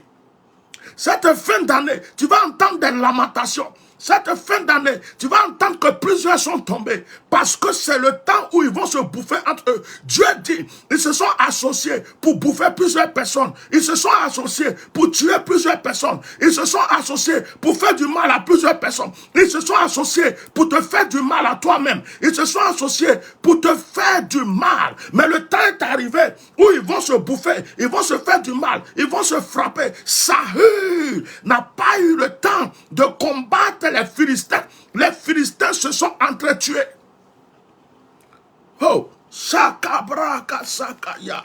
Cette fin d'année, tu vas entendre des lamentations. Cette fin d'année, tu vas entendre que plusieurs sont tombés parce que c'est le temps où ils vont se bouffer entre eux. Dieu dit, ils se sont associés pour bouffer plusieurs personnes. Ils se sont associés pour tuer plusieurs personnes. Ils se sont associés pour faire du mal à plusieurs personnes. Ils se sont associés pour te faire du mal à toi-même. Ils se sont associés pour te faire du mal. Mais le temps est arrivé où ils vont se bouffer, ils vont se faire du mal, ils vont se frapper. Saül n'a pas eu le temps de combattre les Philistins. Les Philistins se sont entretués. Oh, Sakabraka Sakaya.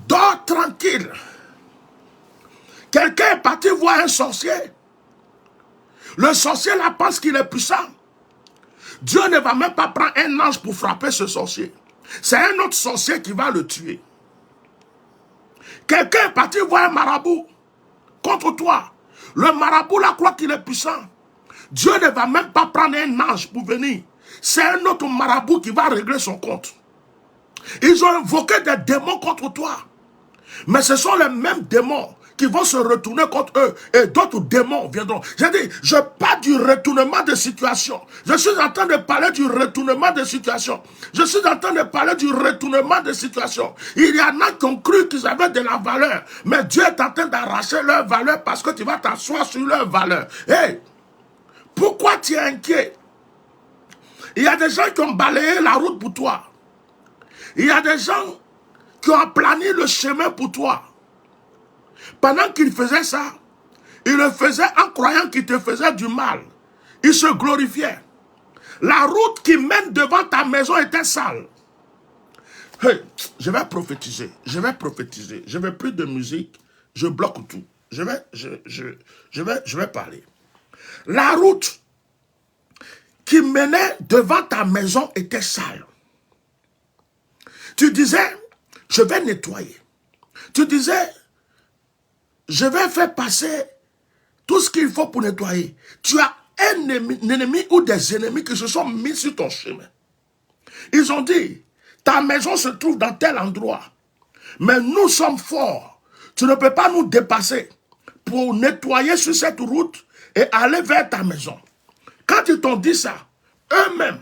Dors tranquille. Quelqu'un est parti voir un sorcier. Le sorcier là pense qu'il est puissant. Dieu ne va même pas prendre un ange pour frapper ce sorcier. C'est un autre sorcier qui va le tuer. Quelqu'un est parti voir un marabout contre toi. Le marabout là croit qu'il est puissant. Dieu ne va même pas prendre un ange pour venir. C'est un autre marabout qui va régler son compte. Ils ont invoqué des démons contre toi. Mais ce sont les mêmes démons qui vont se retourner contre eux. Et d'autres démons viendront. J'ai dit, je parle du retournement de situation. Je suis en train de parler du retournement de situation. Je suis en train de parler du retournement de situation. Il y en a qui ont cru qu'ils avaient de la valeur. Mais Dieu est en train d'arracher leur valeur parce que tu vas t'asseoir sur leur valeur. Hey, pourquoi tu es inquiet? Il y a des gens qui ont balayé la route pour toi. Il y a des gens qui ont aplani le chemin pour toi. Pendant qu'ils faisaient ça, ils le faisaient en croyant qu'ils te faisaient du mal. Ils se glorifiaient. La route qui mène devant ta maison était sale. Hey, je vais prophétiser. Je vais prophétiser. Je ne veux plus de musique. Je bloque tout. Je vais parler. La route qui menait devant ta maison était sale. Tu disais, je vais nettoyer. Tu disais, je vais faire passer tout ce qu'il faut pour nettoyer. Tu as un ennemi ou des ennemis qui se sont mis sur ton chemin. Ils ont dit, ta maison se trouve dans tel endroit. Mais nous sommes forts. Tu ne peux pas nous dépasser pour nettoyer sur cette route et aller vers ta maison. Quand ils t'ont dit ça, eux-mêmes,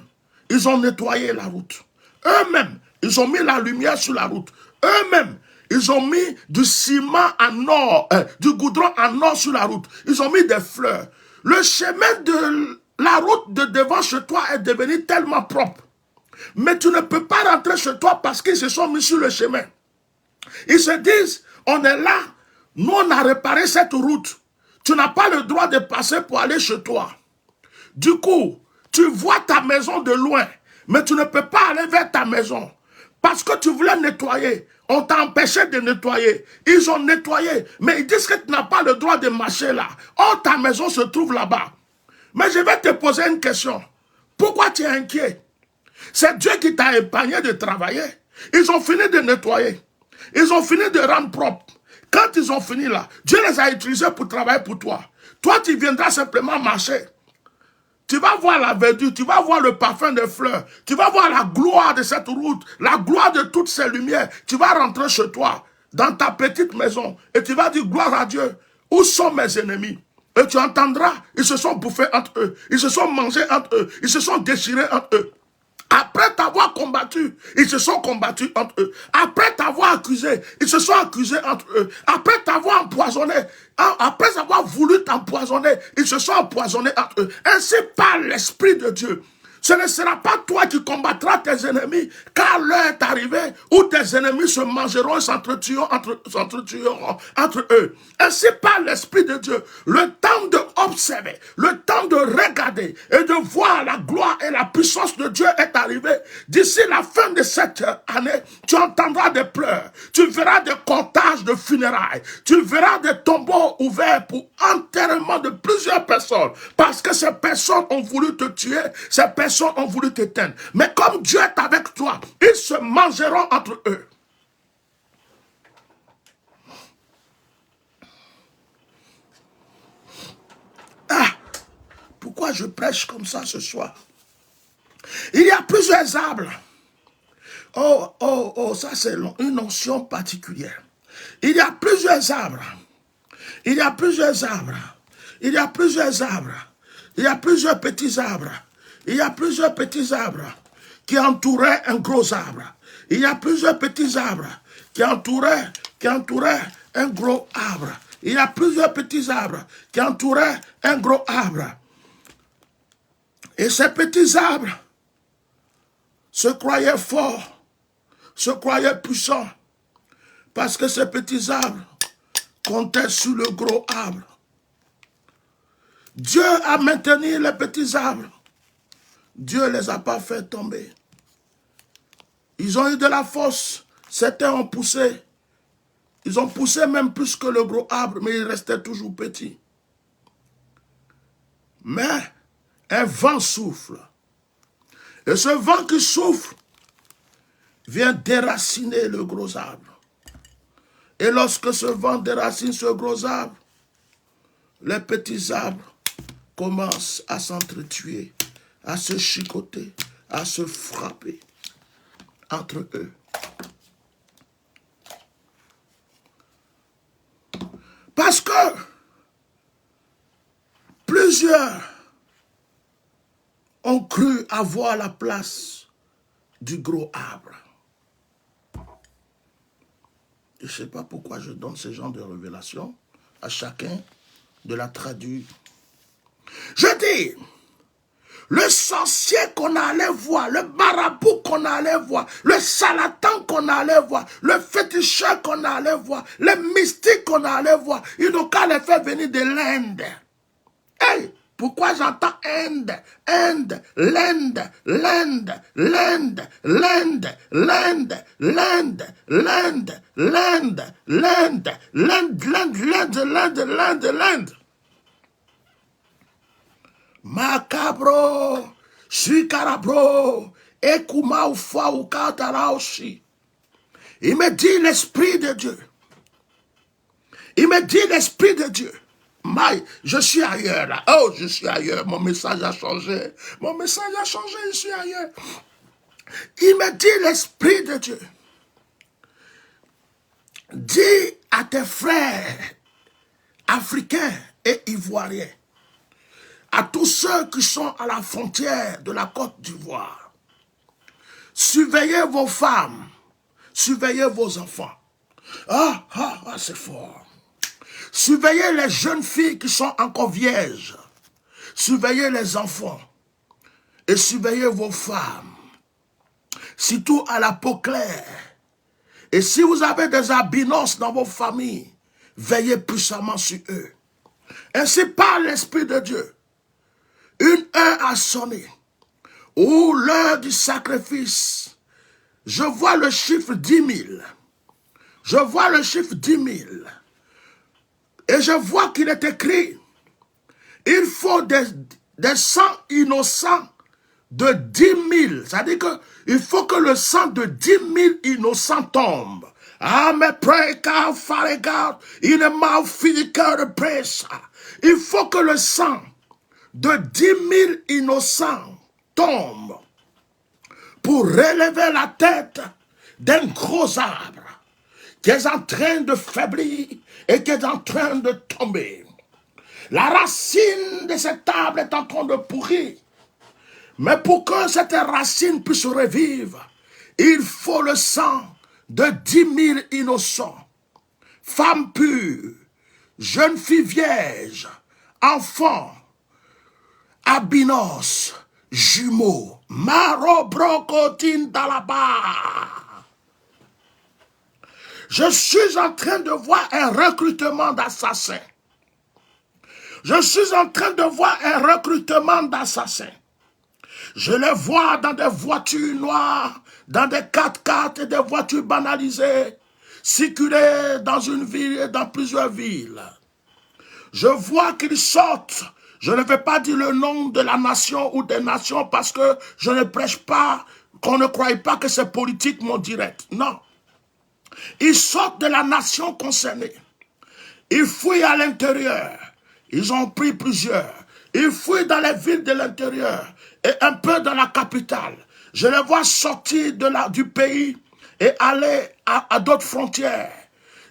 ils ont nettoyé la route. Eux-mêmes, ils ont mis la lumière sur la route. Eux-mêmes, ils ont mis du ciment en or, du goudron en or sur la route. Ils ont mis des fleurs. Le chemin de la route de devant chez toi est devenu tellement propre. Mais tu ne peux pas rentrer chez toi parce qu'ils se sont mis sur le chemin. Ils se disent, on est là, nous on a réparé cette route. Tu n'as pas le droit de passer pour aller chez toi. Du coup, tu vois ta maison de loin, mais tu ne peux pas aller vers ta maison. Parce que tu voulais nettoyer. On t'a empêché de nettoyer. Ils ont nettoyé. Mais ils disent que tu n'as pas le droit de marcher là. Oh, ta maison se trouve là-bas. Mais je vais te poser une question. Pourquoi tu es inquiet? C'est Dieu qui t'a épargné de travailler. Ils ont fini de nettoyer. Ils ont fini de rendre propre. Quand ils ont fini là, Dieu les a utilisés pour travailler pour toi. Toi, tu viendras simplement marcher. Tu vas voir la verdure, tu vas voir le parfum des fleurs, tu vas voir la gloire de cette route, la gloire de toutes ces lumières. Tu vas rentrer chez toi, dans ta petite maison, et tu vas dire gloire à Dieu. Où sont mes ennemis? Et tu entendras, ils se sont bouffés entre eux, ils se sont mangés entre eux, ils se sont déchirés entre eux. Après t'avoir combattu, ils se sont combattus entre eux. Après t'avoir accusé, ils se sont accusés entre eux. Après t'avoir empoisonné, après avoir voulu t'empoisonner, ils se sont empoisonnés entre eux. Ainsi par l'Esprit de Dieu. Ce ne sera pas toi qui combattras tes ennemis, car l'heure est arrivée où tes ennemis se mangeront et s'entretueront entre eux. Ainsi par l'Esprit de Dieu, le temps d'observer, le temps de regarder et de voir la gloire et la puissance de Dieu est arrivé. D'ici la fin de cette année, tu entendras des pleurs, tu verras des comptages de funérailles, tu verras des tombeaux ouverts pour enterrement de plusieurs personnes, parce que ces personnes ont voulu te tuer, ces personnes ont voulu t'éteindre. Mais comme Dieu est avec toi, ils se mangeront entre eux. Ah, pourquoi je prêche comme ça ce soir? Il y a plusieurs arbres. Oh, ça c'est une notion particulière. Il y a plusieurs arbres. Il y a plusieurs arbres. Il y a plusieurs arbres. Il y a plusieurs petits arbres. Il y a plusieurs petits arbres qui entouraient un gros arbre. Il y a plusieurs petits arbres qui entouraient un gros arbre. Il y a plusieurs petits arbres qui entouraient un gros arbre. Et ces petits arbres se croyaient forts, se croyaient puissants, parce que ces petits arbres comptaient sur le gros arbre. Dieu a maintenu les petits arbres. Dieu ne les a pas fait tomber. Ils ont eu de la force. Certains ont poussé. Ils ont poussé même plus que le gros arbre, mais ils restaient toujours petits. Mais un vent souffle. Et ce vent qui souffle vient déraciner le gros arbre. Et lorsque ce vent déracine ce gros arbre, les petits arbres commencent à s'entretuer, à se chicoter, à se frapper entre eux. Parce que plusieurs ont cru avoir la place du gros arbre. Je ne sais pas pourquoi je donne ce genre de révélation à chacun de la traduire. Je dis, le sorcier qu'on allait voir, le marabout qu'on allait voir, le charlatan qu'on allait voir, le féticheur qu'on allait voir, les mystiques qu'on allait voir, ils n'ont qu'à les faire venir de l'Inde. Hey, pourquoi j'entends Inde, Inde, l'Inde, l'Inde, l'Inde, l'Inde, l'Inde, l'Inde, l'Inde, l'Inde, l'Inde, l'Inde. Macabro, Shikarabro, Ekuma Ufa Ukataraoshi. Il me dit l'Esprit de Dieu. Il me dit l'Esprit de Dieu. Je suis ailleurs là. Oh, je suis ailleurs. Mon message a changé. Mon message a changé, je suis ailleurs. Il me dit l'Esprit de Dieu. Dis à tes frères africains et ivoiriens, à tous ceux qui sont à la frontière de la Côte d'Ivoire, surveillez vos femmes, surveillez vos enfants. C'est fort. Surveillez les jeunes filles qui sont encore vierges. Surveillez les enfants. Et surveillez vos femmes. Surtout à la peau claire. Et si vous avez des albinos dans vos familles, veillez puissamment sur eux. Ainsi par l'Esprit de Dieu, une heure a sonné, où l'heure du sacrifice, je vois le chiffre 10 000. Je vois le chiffre 10 000. Et je vois qu'il est écrit, il faut des sangs innocents de 10 000. C'est-à-dire qu'il faut que le sang de 10 000 innocents tombe. Il faut que le sang de 10 000 innocents tombe pour relever la tête d'un gros arbre qui est en train de faiblir et qui est en train de tomber. La racine de cet arbre est en train de pourrir. Mais pour que cette racine puisse revivre, il faut le sang de 10 000 innocents, femmes pures, jeunes filles vierges, enfants, albinos, jumeaux, marobrocotine dalaba. Je suis en train de voir un recrutement d'assassins. Je suis en train de voir un recrutement d'assassins. Je les vois dans des voitures noires, dans des 4x4 et des voitures banalisées, circuler dans une ville et dans plusieurs villes. Je vois qu'ils sortent. Je ne vais pas dire le nom de la nation ou des nations parce que je ne prêche pas, qu'on ne croie pas que c'est politique mon direct. Non. Ils sortent de la nation concernée. Ils fouillent à l'intérieur. Ils ont pris plusieurs. Ils fouillent dans les villes de l'intérieur et un peu dans la capitale. Je les vois sortir du pays et aller à d'autres frontières.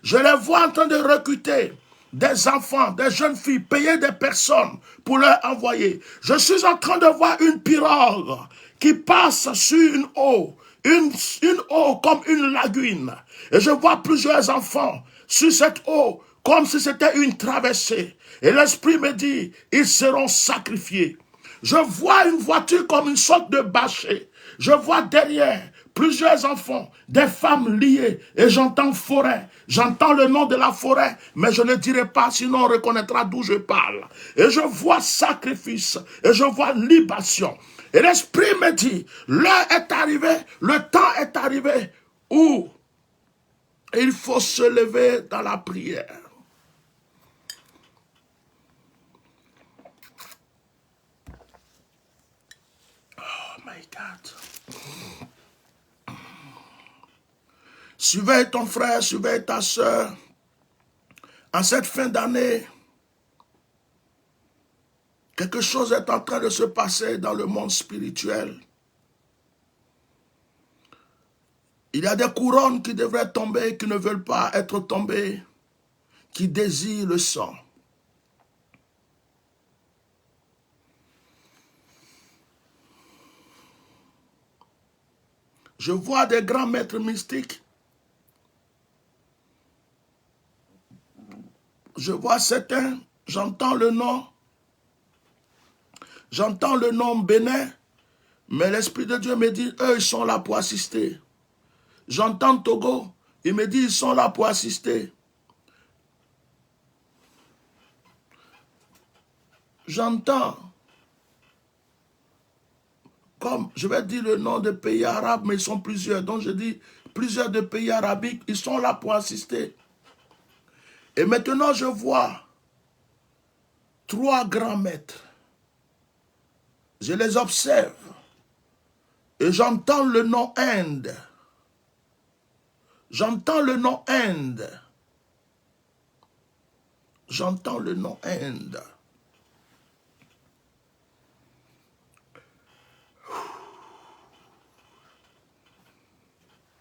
Je les vois en train de recruter des enfants, des jeunes filles, payer des personnes pour leur envoyer. Je suis en train de voir une pirogue qui passe sur une eau comme une lagune. Et je vois plusieurs enfants sur cette eau comme si c'était une traversée. Et l'Esprit me dit, ils seront sacrifiés. Je vois une voiture comme une sorte de bâcher. Je vois derrière plusieurs enfants, des femmes liées, et j'entends forêt. J'entends le nom de la forêt, mais je ne dirai pas, sinon on reconnaîtra d'où je parle. Et je vois sacrifice, et je vois libation. Et l'Esprit me dit, l'heure est arrivée, le temps est arrivé, où il faut se lever dans la prière. Oh my God. Surveille ton frère, surveille ta soeur. En cette fin d'année, quelque chose est en train de se passer dans le monde spirituel. Il y a des couronnes qui devraient tomber, qui ne veulent pas être tombées, qui désirent le sang. Je vois des grands maîtres mystiques. Je vois certains, j'entends le nom Bénin, mais l'Esprit de Dieu me dit, eux, ils sont là pour assister. J'entends Togo, il me dit, ils sont là pour assister. J'entends, comme je vais dire le nom des pays arabes, mais ils sont plusieurs. Donc je dis, plusieurs des pays arabiques, ils sont là pour assister. Et maintenant, je vois 3 grands maîtres. Je les observe. Et j'entends le nom Inde. J'entends le nom Inde. J'entends le nom Inde.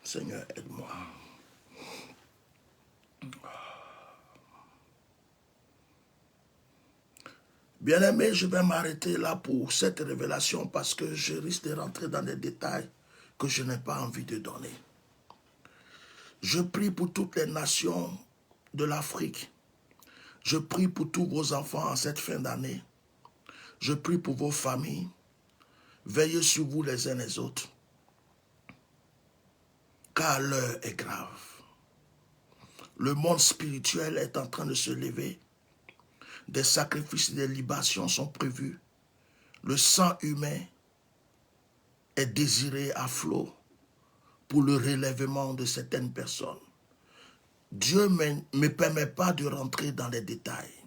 Seigneur, aide-moi. Bien-aimé, je vais m'arrêter là pour cette révélation parce que je risque de rentrer dans des détails que je n'ai pas envie de donner. Je prie pour toutes les nations de l'Afrique. Je prie pour tous vos enfants en cette fin d'année. Je prie pour vos familles. Veillez sur vous les uns les autres. Car l'heure est grave. Le monde spirituel est en train de se lever. Des sacrifices et des libations sont prévus. Le sang humain est désiré à flot pour le relèvement de certaines personnes. Dieu ne me permet pas de rentrer dans les détails.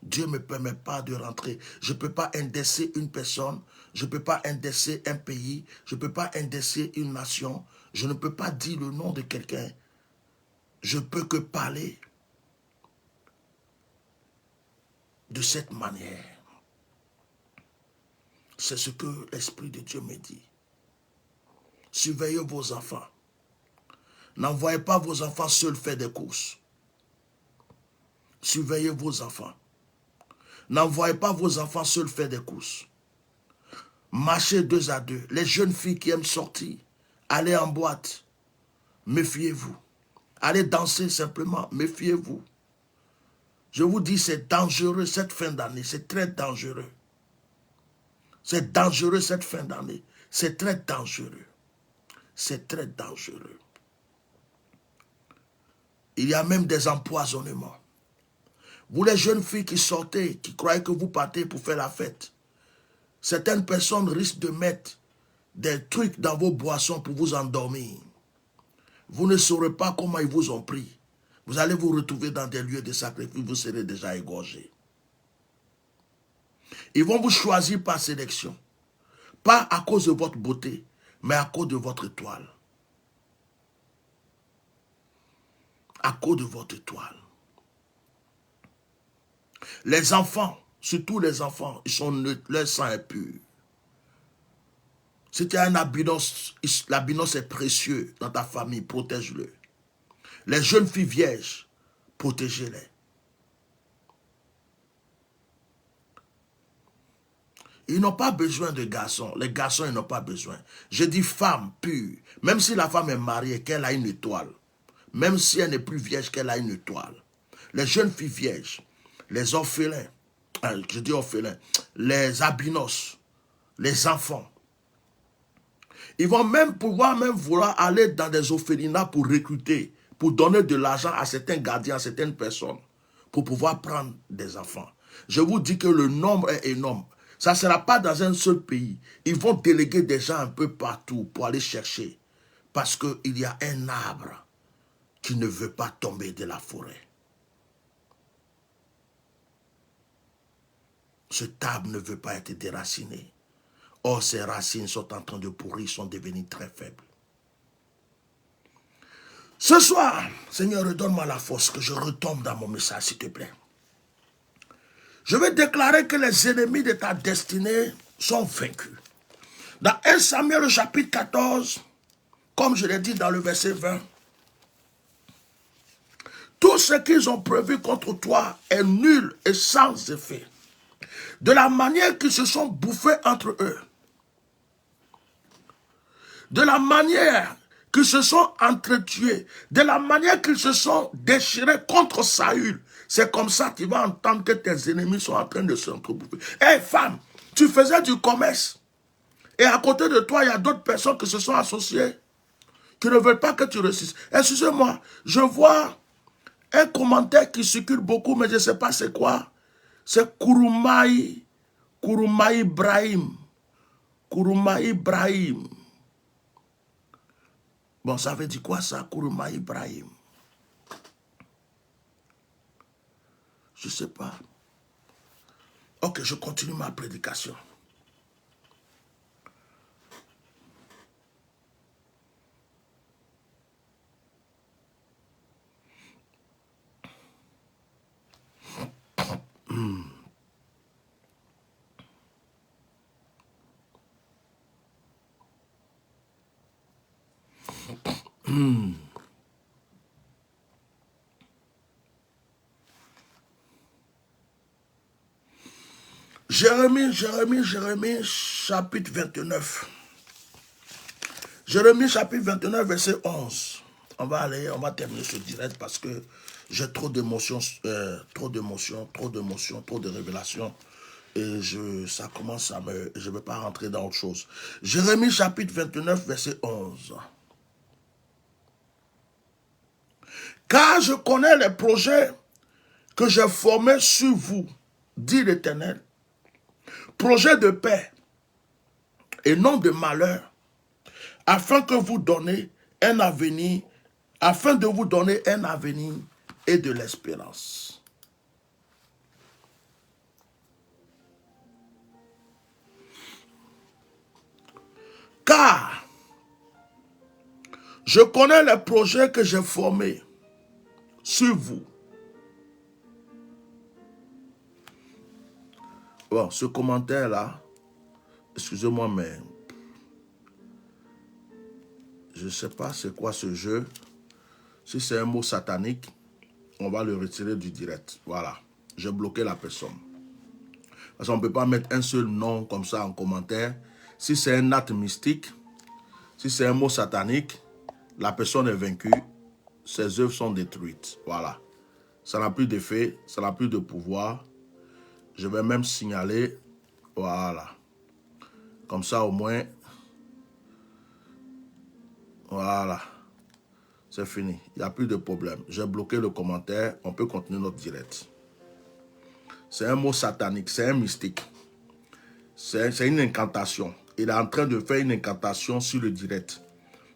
Dieu ne me permet pas de rentrer. Je ne peux pas indexer une personne, je ne peux pas indexer un pays, je ne peux pas indexer une nation, je ne peux pas dire le nom de quelqu'un. Je ne peux que parler de cette manière. C'est ce que l'Esprit de Dieu me dit. Surveillez vos enfants. N'envoyez pas vos enfants seuls faire des courses. Surveillez vos enfants. N'envoyez pas vos enfants seuls faire des courses. Marchez 2 à 2. Les jeunes filles qui aiment sortir, allez en boîte. Méfiez-vous. Allez danser simplement. Méfiez-vous. Je vous dis, c'est dangereux cette fin d'année. C'est très dangereux. C'est dangereux cette fin d'année. C'est très dangereux. C'est très dangereux. Il y a même des empoisonnements. Vous les jeunes filles qui sortez, qui croyez que vous partez pour faire la fête, certaines personnes risquent de mettre des trucs dans vos boissons pour vous endormir. Vous ne saurez pas comment ils vous ont pris. Vous allez vous retrouver dans des lieux de sacrifice, vous serez déjà égorgés. Ils vont vous choisir par sélection. Pas à cause de votre beauté, mais à cause de votre étoile. À cause de votre étoile. Les enfants, surtout les enfants, ils sont neutres, leur sang est pur. Si tu as un albinos, l'albinos est précieux dans ta famille, protège-le. Les jeunes filles vierges, protégez-les. Ils n'ont pas besoin de garçons. Les garçons, ils n'ont pas besoin. Je dis femme pure. Même si la femme est mariée, qu'elle a une étoile. Même si elle n'est plus vierge, qu'elle a une étoile. Les jeunes filles vierges, les orphelins, je dis orphelins, les albinos, les enfants, ils vont même pouvoir vouloir aller dans des orphelinats pour recruter, pour donner de l'argent à certains gardiens, à certaines personnes, pour pouvoir prendre des enfants. Je vous dis que le nombre est énorme. Ça ne sera pas dans un seul pays. Ils vont déléguer des gens un peu partout pour aller chercher. Parce qu'il y a un arbre qui ne veut pas tomber de la forêt. Cet arbre ne veut pas être déraciné. Or, ses racines sont en train de pourrir, sont devenues très faibles. Ce soir, Seigneur, redonne-moi la force que je retombe dans mon message, s'il te plaît. Je vais déclarer que les ennemis de ta destinée sont vaincus. Dans 1 Samuel chapitre 14, comme je l'ai dit dans le verset 20, tout ce qu'ils ont prévu contre toi est nul et sans effet. De la manière qu'ils se sont bouffés entre eux, de la manière qu'ils se sont entretués, de la manière qu'ils se sont déchirés contre Saül, c'est comme ça que tu vas entendre que tes ennemis sont en train de s'entrebouffer. Hé femme, tu faisais du commerce, et à côté de toi, il y a d'autres personnes qui se sont associées, qui ne veulent pas que tu réussisses. Excusez-moi, je vois un commentaire qui circule beaucoup, mais je ne sais pas c'est quoi. C'est Kouroumaï Ibrahim. Kouroumaï Ibrahim. Bon, ça veut dire quoi ça, Kouroumaï Ibrahim? Je ne sais pas. Ok, je continue ma prédication. Jérémie, chapitre 29. Jérémie, chapitre 29, verset 11. On va terminer ce direct parce que j'ai trop d'émotions, trop de révélations. Et ça commence à me... Je ne veux pas rentrer dans autre chose. Jérémie, chapitre 29, verset 11. Car je connais les projets que j'ai formés sur vous, dit l'Éternel. Projets de paix et non de malheur, afin de vous donner un avenir et de l'espérance. Car je connais les projets que j'ai formés sur vous. Bon, ce commentaire-là, excusez-moi, mais je ne sais pas c'est quoi ce jeu. Si c'est un mot satanique, on va le retirer du direct. Voilà, j'ai bloqué la personne. Parce qu'on ne peut pas mettre un seul nom comme ça en commentaire. Si c'est un acte mystique, si c'est un mot satanique, la personne est vaincue, ses œuvres sont détruites. Voilà. Ça n'a plus d'effet, ça n'a plus de pouvoir. Je vais même signaler. Voilà. Comme ça, au moins. Voilà. C'est fini. Il n'y a plus de problème. J'ai bloqué le commentaire. On peut continuer notre direct. C'est un mot satanique. C'est un mystique. C'est une incantation. Il est en train de faire une incantation sur le direct.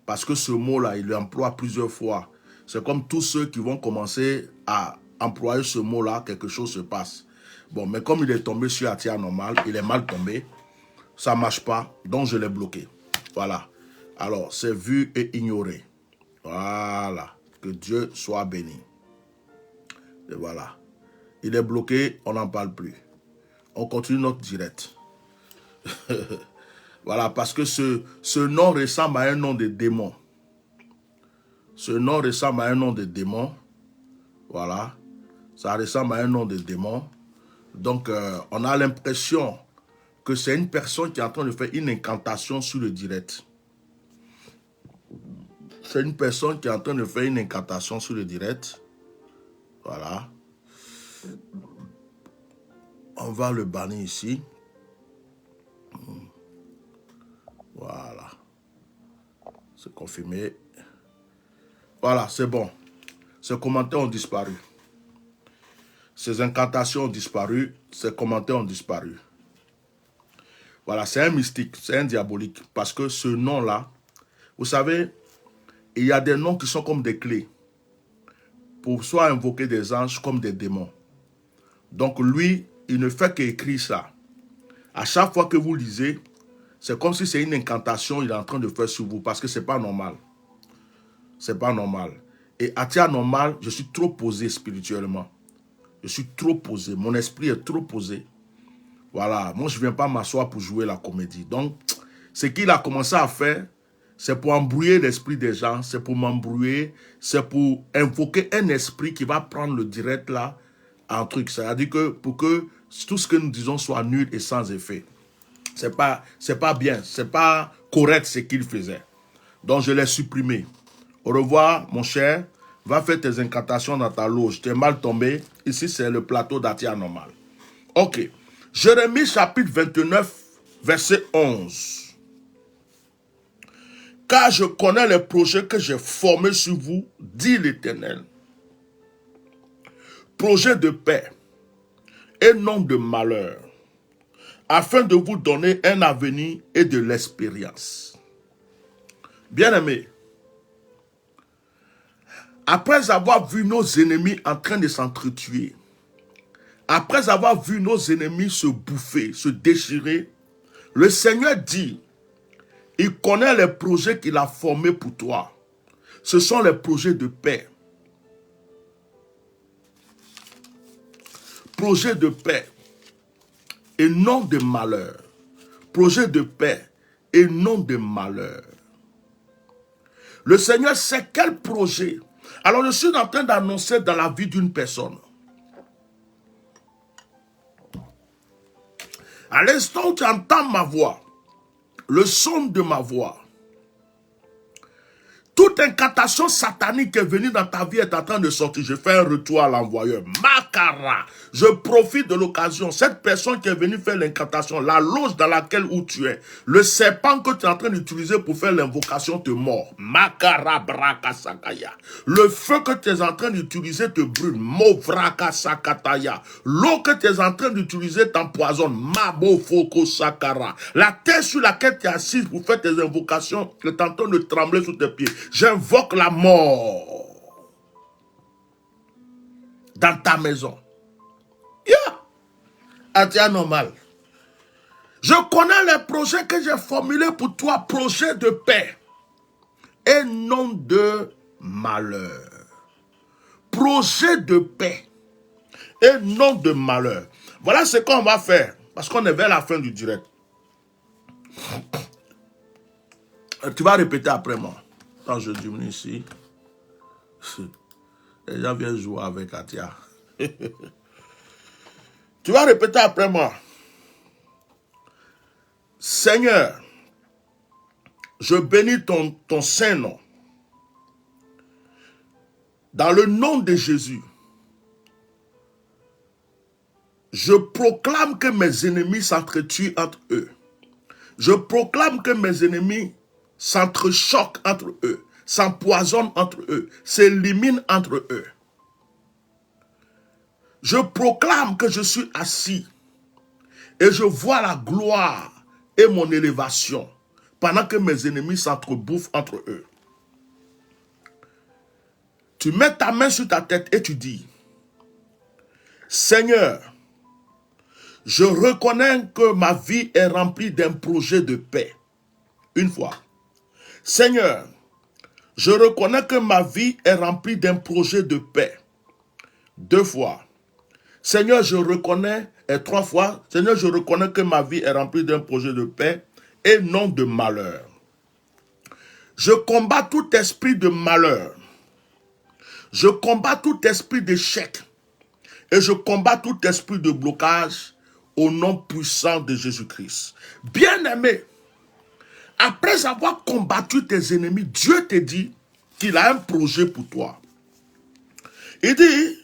Parce que ce mot-là, il l'emploie plusieurs fois. C'est comme tous ceux qui vont commencer à employer ce mot-là, quelque chose se passe. Bon, mais comme il est tombé sur Atia normal, il est mal tombé. Ça ne marche pas, donc je l'ai bloqué. Voilà. Alors, c'est vu et ignoré. Voilà. Que Dieu soit béni. Et voilà. Il est bloqué, on n'en parle plus. On continue notre direct. Voilà, parce que ce nom ressemble à un nom de démon. Ce nom ressemble à un nom de démon. Voilà. Ça ressemble à un nom de démon. Donc, on a l'impression que c'est une personne qui est en train de faire une incantation sur le direct. C'est une personne qui est en train de faire une incantation sur le direct. Voilà. On va le bannir ici. Voilà. C'est confirmé. Voilà, c'est bon. Ces commentaires ont disparu. Ces incantations ont disparu. Ces commentaires ont disparu. Voilà, c'est un mystique, c'est un diabolique. Parce que ce nom-là, vous savez, il y a des noms qui sont comme des clés. Pour soit invoquer des anges comme des démons. Donc lui, il ne fait qu'écrire ça. À chaque fois que vous lisez, c'est comme si c'est une incantation qu'il est en train de faire sur vous. Parce que ce n'est pas normal. C'est pas normal. Et à tiers normal, je suis trop posé spirituellement. Je suis trop posé. Mon esprit est trop posé. Voilà. Moi, je ne viens pas m'asseoir pour jouer la comédie. Donc, ce qu'il a commencé à faire, c'est pour embrouiller l'esprit des gens. C'est pour m'embrouiller. C'est pour invoquer un esprit qui va prendre le direct là, en truc. C'est-à-dire que pour que tout ce que nous disons soit nul et sans effet. C'est pas bien. C'est pas correct ce qu'il faisait. Donc, je l'ai supprimé. Au revoir, mon cher. Va faire tes incantations dans ta loge. Tu es mal tombé. Ici, c'est le plateau d'Atia normal. Ok. Jérémie chapitre 29, verset 11. Car je connais les projets que j'ai formés sur vous, dit l'Éternel. Projets de paix et non de malheur, afin de vous donner un avenir et de l'expérience. Bien-aimés, après avoir vu nos ennemis en train de s'entretuer, après avoir vu nos ennemis se bouffer, se déchirer, le Seigneur dit, il connaît les projets qu'il a formés pour toi. Ce sont les projets de paix. Projets de paix et non de malheur. Projets de paix et non de malheur. Le Seigneur sait quel projet. Alors je suis en train d'annoncer dans la vie d'une personne. À l'instant où tu entends ma voix, le son de ma voix, toute incantation satanique est venue dans ta vie est en train de sortir. Je fais un retour à l'envoyeur. Makara. Je profite de l'occasion. Cette personne qui est venue faire l'incantation, la loge dans laquelle où tu es, le serpent que tu es en train d'utiliser pour faire l'invocation te mord. Makara braka sakaya. Le feu que tu es en train d'utiliser te brûle. Movraka sakataya. L'eau que tu es en train d'utiliser t'empoisonne. Mabo foko sakara. La terre sur laquelle tu es assise pour faire tes invocations est en train de trembler sous tes pieds. J'invoque la mort dans ta maison. Atia normal. Je connais les projets que j'ai formulés pour toi, projets de paix et non de malheur. Projet de paix et non de malheur. Voilà ce qu'on va faire, parce qu'on est vers la fin du direct. Tu vas répéter après moi. Quand je diminue ici, les gens viennent jouer avec Atia. Tu vas répéter après moi. Seigneur, je bénis ton saint nom. Dans le nom de Jésus, je proclame que mes ennemis s'entretuent entre eux. Je proclame que mes ennemis s'entrechoquent entre eux, s'empoisonnent entre eux, s'éliminent entre eux. Je proclame que je suis assis et je vois la gloire et mon élévation pendant que mes ennemis s'entrebouffent entre eux. Tu mets ta main sur ta tête et tu dis, Seigneur, je reconnais que ma vie est remplie d'un projet de paix. Une fois. Seigneur, je reconnais que ma vie est remplie d'un projet de paix. 2 fois. Seigneur, je reconnais, et 3 fois, Seigneur, je reconnais que ma vie est remplie d'un projet de paix et non de malheur. Je combats tout esprit de malheur. Je combats tout esprit d'échec. Et je combats tout esprit de blocage au nom puissant de Jésus-Christ. Bien-aimé, après avoir combattu tes ennemis, Dieu te dit qu'il a un projet pour toi. Il dit,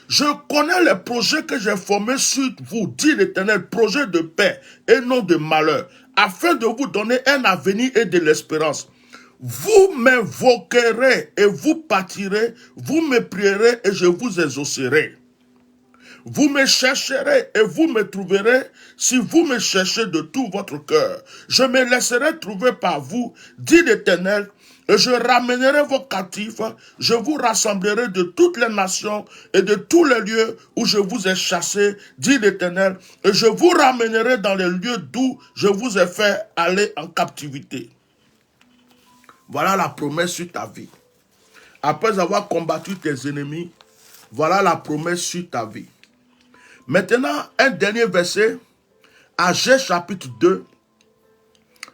je connais les projets que j'ai formés sur vous, dit l'Éternel, projets de paix et non de malheur, afin de vous donner un avenir et de l'espérance. Vous m'invoquerez et vous pâtirez, vous me prierez et je vous exaucerai. Vous me chercherez et vous me trouverez si vous me cherchez de tout votre cœur. Je me laisserai trouver par vous, dit l'Éternel, et je ramènerai vos captifs, je vous rassemblerai de toutes les nations et de tous les lieux où je vous ai chassés, dit l'Éternel, et je vous ramènerai dans les lieux d'où je vous ai fait aller en captivité. Voilà la promesse sur ta vie. Après avoir combattu tes ennemis, voilà la promesse sur ta vie. Maintenant, un dernier verset, Agé chapitre 2,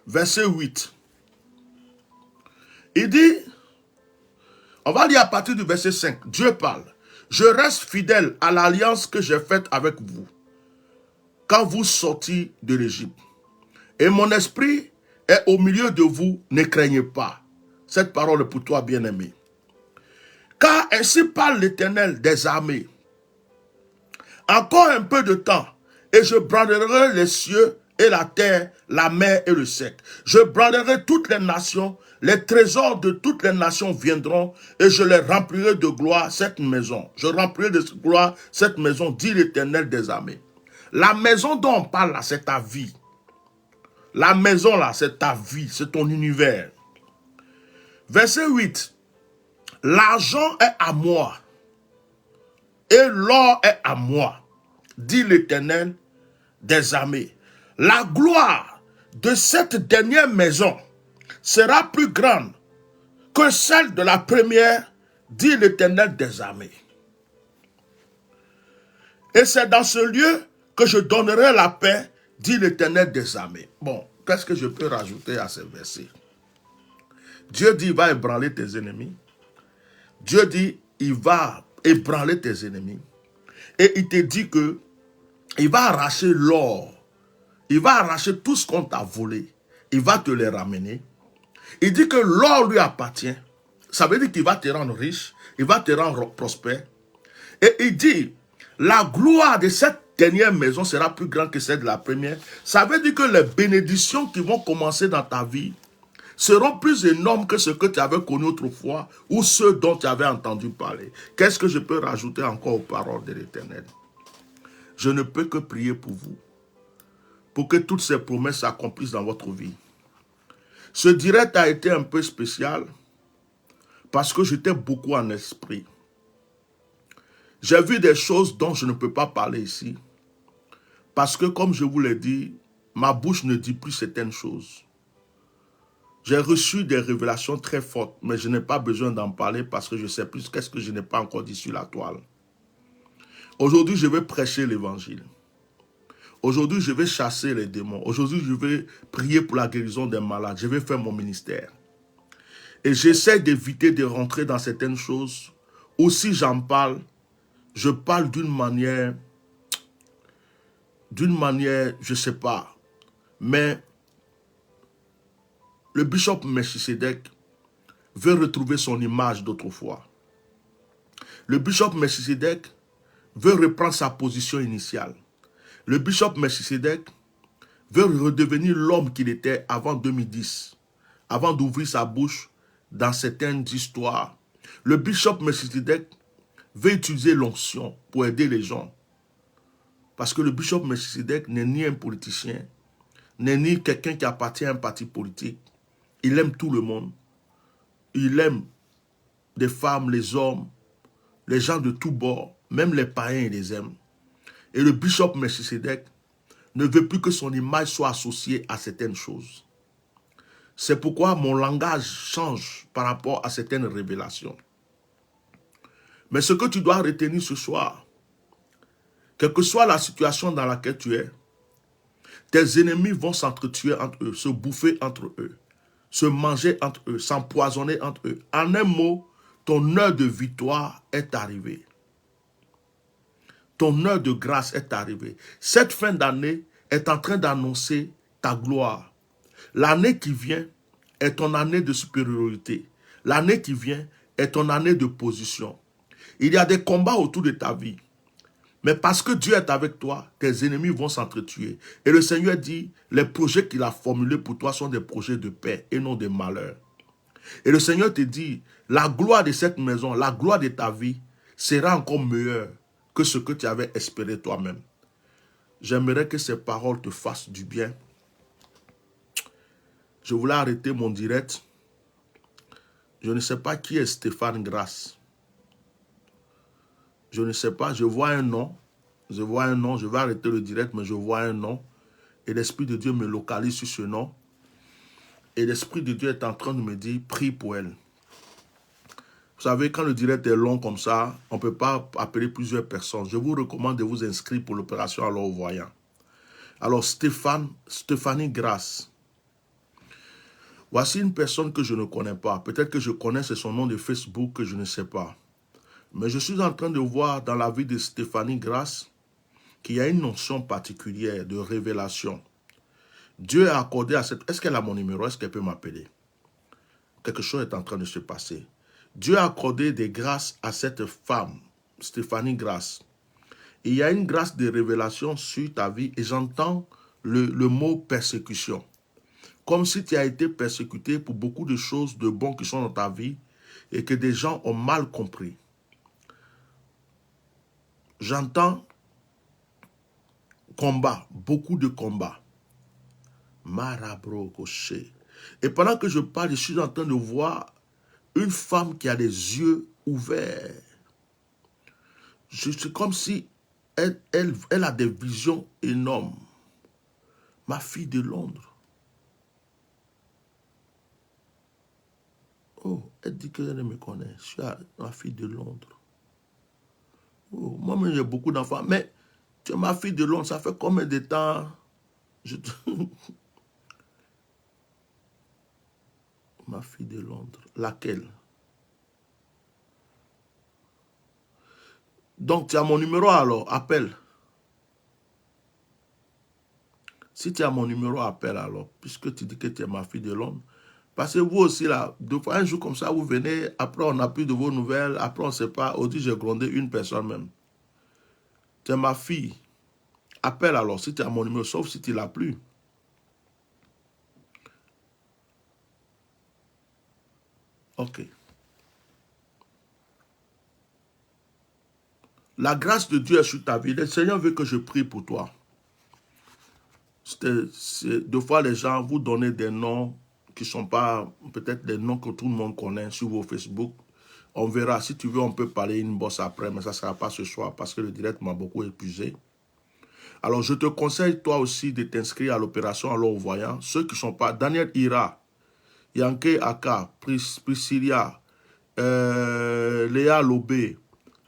verset 8. Il dit, on va lire à partir du verset 5, Dieu parle. Je reste fidèle à l'alliance que j'ai faite avec vous quand vous sortiez de l'Égypte. Et mon esprit est au milieu de vous, ne craignez pas. Cette parole est pour toi, bien-aimé. Car ainsi parle l'Éternel des armées. Encore un peu de temps, et je branlerai les cieux et la terre, la mer et le sec. Je branlerai toutes les nations, les trésors de toutes les nations viendront, et je les remplirai de gloire cette maison. Je remplirai de gloire cette maison, dit l'Éternel des armées. La maison dont on parle là, c'est ta vie. La maison là, c'est ta vie, c'est ton univers. Verset 8. L'argent est à moi. Et l'or est à moi, dit l'Éternel des armées. La gloire de cette dernière maison sera plus grande que celle de la première, dit l'Éternel des armées. Et c'est dans ce lieu que je donnerai la paix, dit l'Éternel des armées. Bon, qu'est-ce que je peux rajouter à ce verset? Dieu dit, il va ébranler tes ennemis. Dieu dit, il va ébranler tes ennemis. Et il te dit que il va arracher l'or. Il va arracher tout ce qu'on t'a volé. Il va te les ramener. Il dit que l'or lui appartient. Ça veut dire qu'il va te rendre riche. Il va te rendre prospère. Et il dit, la gloire de cette dernière maison sera plus grande que celle de la première. Ça veut dire que les bénédictions qui vont commencer dans ta vie seront plus énormes que ce que tu avais connu autrefois ou ceux dont tu avais entendu parler. Qu'est-ce que je peux rajouter encore aux paroles de l'Éternel? Je ne peux que prier pour vous, pour que toutes ces promesses s'accomplissent dans votre vie. Ce direct a été un peu spécial parce que j'étais beaucoup en esprit. J'ai vu des choses dont je ne peux pas parler ici parce que, comme je vous l'ai dit, ma bouche ne dit plus certaines choses. J'ai reçu des révélations très fortes, mais je n'ai pas besoin d'en parler parce que je sais plus qu'est-ce que je n'ai pas encore dit sur la toile. Aujourd'hui, je vais prêcher l'évangile. Aujourd'hui, je vais chasser les démons. Aujourd'hui, je vais prier pour la guérison des malades. Je vais faire mon ministère. Et j'essaie d'éviter de rentrer dans certaines choses où si j'en parle, je parle d'une manière, je ne sais pas, mais le bishop Melchisedec veut retrouver son image d'autrefois. Le bishop Melchisedec veut reprendre sa position initiale. Le bishop Melchisedec veut redevenir l'homme qu'il était avant 2010, avant d'ouvrir sa bouche dans certaines histoires. Le bishop Melchisedec veut utiliser l'onction pour aider les gens. Parce que le bishop Melchisedec n'est ni un politicien, n'est ni quelqu'un qui appartient à un parti politique. Il aime tout le monde. Il aime les femmes, les hommes, les gens de tous bords, même les païens, il les aime. Et le bishop Melchisedec ne veut plus que son image soit associée à certaines choses. C'est pourquoi mon langage change par rapport à certaines révélations. Mais ce que tu dois retenir ce soir, quelle que soit la situation dans laquelle tu es, tes ennemis vont s'entretuer entre eux, se bouffer entre eux, se manger entre eux, s'empoisonner entre eux. En un mot, ton heure de victoire est arrivée. Ton heure de grâce est arrivée. Cette fin d'année est en train d'annoncer ta gloire. L'année qui vient est ton année de supériorité. L'année qui vient est ton année de position. Il y a des combats autour de ta vie. Mais parce que Dieu est avec toi, tes ennemis vont s'entretuer. Et le Seigneur dit, les projets qu'il a formulés pour toi sont des projets de paix et non de malheur. Et le Seigneur te dit, la gloire de cette maison, la gloire de ta vie sera encore meilleure que ce que tu avais espéré toi-même. J'aimerais que ces paroles te fassent du bien. Je voulais arrêter mon direct. Je ne sais pas qui est Stéphane Grasse. Je ne sais pas, je vois un nom. Je vois un nom, je vais arrêter le direct, mais je vois un nom. Et l'Esprit de Dieu me localise sur ce nom. Et l'Esprit de Dieu est en train de me dire, prie pour elle. Vous savez, quand le direct est long comme ça, on ne peut pas appeler plusieurs personnes. Je vous recommande de vous inscrire pour l'opération alors voyant. Alors, Stéphanie Grasse. Voici une personne que je ne connais pas. Peut-être que je connais, c'est son nom de Facebook que je ne sais pas. Mais je suis en train de voir dans la vie de Stéphanie Grasse qu'il y a une notion particulière de révélation. Dieu a accordé à cette... Est-ce qu'elle a mon numéro? Est-ce qu'elle peut m'appeler? Quelque chose est en train de se passer. Dieu a accordé des grâces à cette femme, Stéphanie Grasse. Et il y a une grâce de révélation sur ta vie et j'entends le mot persécution. Comme si tu as été persécuté pour beaucoup de choses de bon qui sont dans ta vie et que des gens ont mal compris. J'entends combat, beaucoup de combats. Marabro Gaucher. Et pendant que je parle, je suis en train de voir une femme qui a les yeux ouverts. C'est comme si elle a des visions énormes. Ma fille de Londres. Oh, elle dit qu'elle me connaît. Je suis ma fille de Londres. Oh, moi-même, j'ai beaucoup d'enfants. Mais tu es ma fille de Londres, ça fait combien de temps? Ma fille de Londres. Laquelle? Donc, tu as mon numéro alors, appelle. Si tu as mon numéro, appelle alors, puisque tu dis que tu es ma fille de Londres. Parce que vous aussi, là, deux fois, un jour comme ça, vous venez, après on n'a plus de vos nouvelles, après on ne sait pas, aujourd'hui j'ai grondé une personne même. Tu es ma fille. Appelle alors, si tu as mon numéro, sauf si tu ne l'as plus. Ok. La grâce de Dieu est sur ta vie. Le Seigneur veut que je prie pour toi. Deux fois, les gens vous donnent des noms qui ne sont pas peut-être des noms que tout le monde connaît sur vos Facebook. On verra. Si tu veux, on peut parler une bosse après, mais ça ne sera pas ce soir parce que le direct m'a beaucoup épuisé. Alors, je te conseille, toi aussi, de t'inscrire à l'opération Alors Voyant. Ceux qui ne sont pas... Daniel Ira, Yankee Aka, Priscilla, Léa Lobé.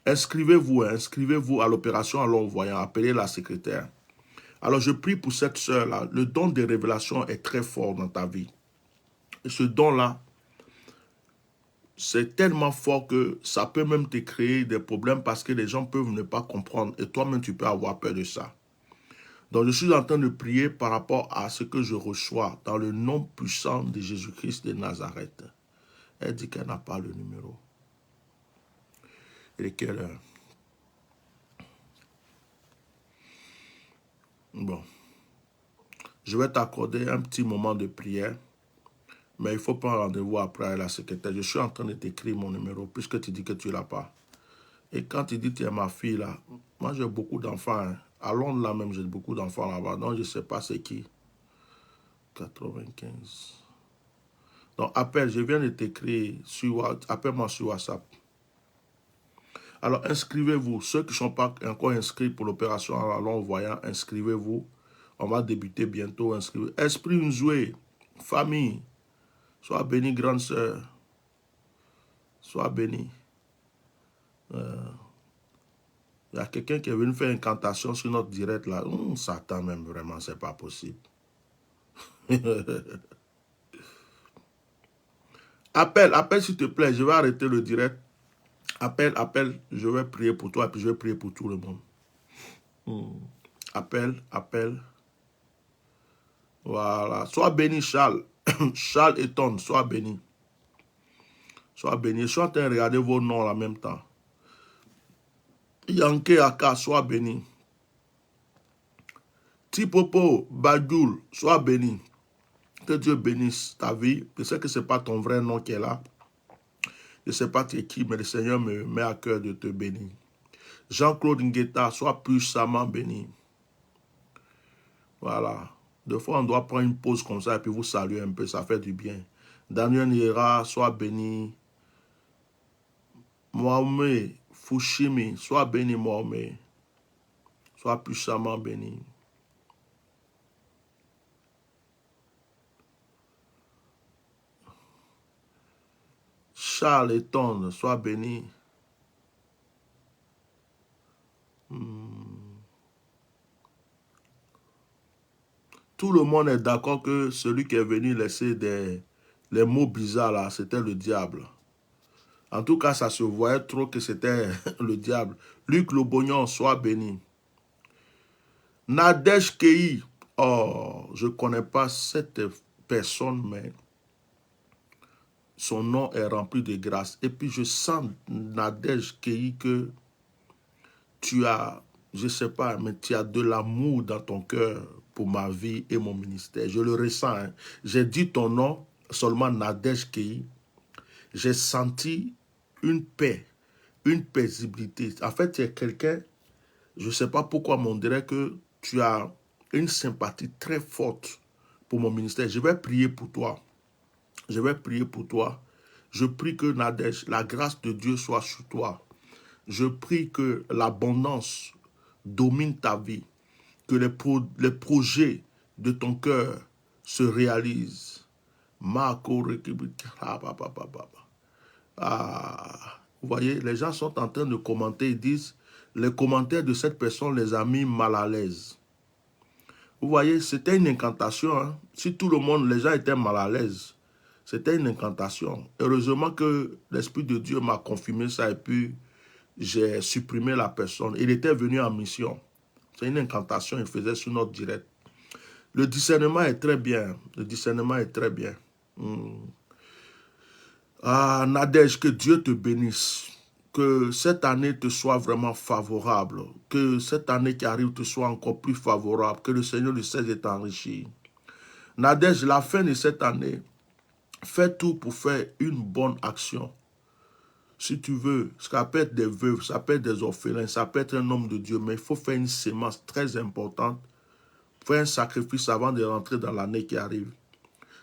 Inscrivez-vous à l'opération Alors Voyant. Appelez la secrétaire. Alors, je prie pour cette sœur-là. Le don des révélations est très fort dans ta vie. Et ce don-là, c'est tellement fort que ça peut même te créer des problèmes parce que les gens peuvent ne pas comprendre et toi-même, tu peux avoir peur de ça. Donc, je suis en train de prier par rapport à ce que je reçois dans le nom puissant de Jésus-Christ de Nazareth. Elle dit qu'elle n'a pas le numéro. Il est quelle heure? Bon. Je vais t'accorder un petit moment de prière, mais il faut prendre rendez-vous après la secrétaire. Je suis en train de t'écrire mon numéro, puisque tu dis que tu ne l'as pas. Et quand tu dis que tu es ma fille, là, moi j'ai beaucoup d'enfants. Hein. À Londres, là même, j'ai beaucoup d'enfants là-bas. Donc, je ne sais pas c'est qui. 95. Donc, appelle, je viens de t'écrire, appelle-moi sur WhatsApp. Alors, inscrivez-vous. Ceux qui ne sont pas encore inscrits pour l'opération à voyant, inscrivez-vous. On va débuter bientôt. Inscrivez. Esprit Nzoué, famille, sois béni, grande sœur. Sois béni. Il y a quelqu'un qui est venu faire une incantation sur notre direct là. Satan même, vraiment, c'est pas possible. Appelle s'il te plaît. Je vais arrêter le direct. Appelle, je vais prier pour toi et puis je vais prier pour tout le monde. Appelle. Voilà. Sois béni, Charles. Charles et Ton, sois béni. Sois béni. Je suis en train de regarder vos noms en même temps. Yanké Aka, sois béni. Tipopo, Badoul, sois béni. Que Dieu bénisse ta vie. Je sais que ce n'est pas ton vrai nom qui est là. Je ne sais pas tu es qui, mais le Seigneur me met à cœur de te bénir. Jean-Claude Ngueta, sois puissamment béni. Voilà. Deux fois, on doit prendre une pause comme ça et puis vous saluer un peu, ça fait du bien. Daniel Niera, sois béni. Mohamed Fushimi, sois béni, Mohamed. Sois puissamment béni. Charles Eton, sois béni. Tout le monde est d'accord que celui qui est venu laisser les mots bizarres là, c'était le diable. En tout cas, ça se voyait trop que c'était le diable. Luc Lobognon, sois béni. Nadège Kei, oh, je ne connais pas cette personne, mais son nom est rempli de grâce. Et puis je sens, Nadège Kei, que tu as, je ne sais pas, mais tu as de l'amour dans ton cœur pour ma vie et mon ministère. Je le ressens. Hein. J'ai dit ton nom, seulement Nadège Kei. J'ai senti une paix, une paisibilité. En fait, tu es quelqu'un, je ne sais pas pourquoi, mais on dirait que tu as une sympathie très forte pour mon ministère. Je vais prier pour toi. Je vais prier pour toi. Je prie que Nadège, la grâce de Dieu soit sur toi. Je prie que l'abondance domine ta vie. Que les projets de ton cœur se réalisent. Vous voyez, les gens sont en train de commenter, ils disent, les commentaires de cette personne les a mis mal à l'aise. Vous voyez, c'était une incantation. Hein? Si tout le monde, les gens étaient mal à l'aise, c'était une incantation. Heureusement que l'Esprit de Dieu m'a confirmé ça et puis j'ai supprimé la personne. Il était venu en mission. C'est une incantation qu'il faisait sur notre direct. Le discernement est très bien. Le discernement est très bien. Ah, Nadège, que Dieu te bénisse. Que cette année te soit vraiment favorable. Que cette année qui arrive te soit encore plus favorable. Que le Seigneur le cesse de t'enrichir. Nadège, la fin de cette année, fais tout pour faire une bonne action. Si tu veux, ça peut être des veuves, ça peut être des orphelins, ça peut être un homme de Dieu, mais il faut faire une sémence très importante. Faire un sacrifice avant de rentrer dans l'année qui arrive.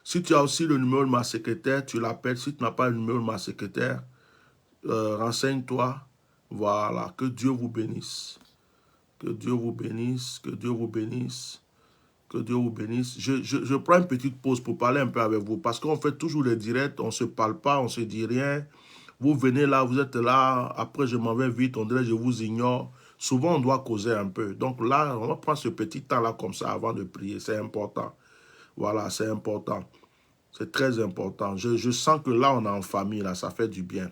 Si tu as aussi le numéro de ma secrétaire, tu l'appelles. Si tu n'as pas le numéro de ma secrétaire, renseigne-toi. Voilà, que Dieu vous bénisse. Que Dieu vous bénisse, que Dieu vous bénisse. Que Dieu vous bénisse. Je prends une petite pause pour parler un peu avec vous. Parce qu'on fait toujours les directs, on ne se parle pas, on ne se dit rien. Vous venez là, vous êtes là. Après, je m'en vais vite, on dirait je vous ignore. Souvent, on doit causer un peu. Donc là, on va prendre ce petit temps-là comme ça avant de prier. C'est important. Voilà, c'est important. C'est très important. Je sens que là, on est en famille, là, ça fait du bien.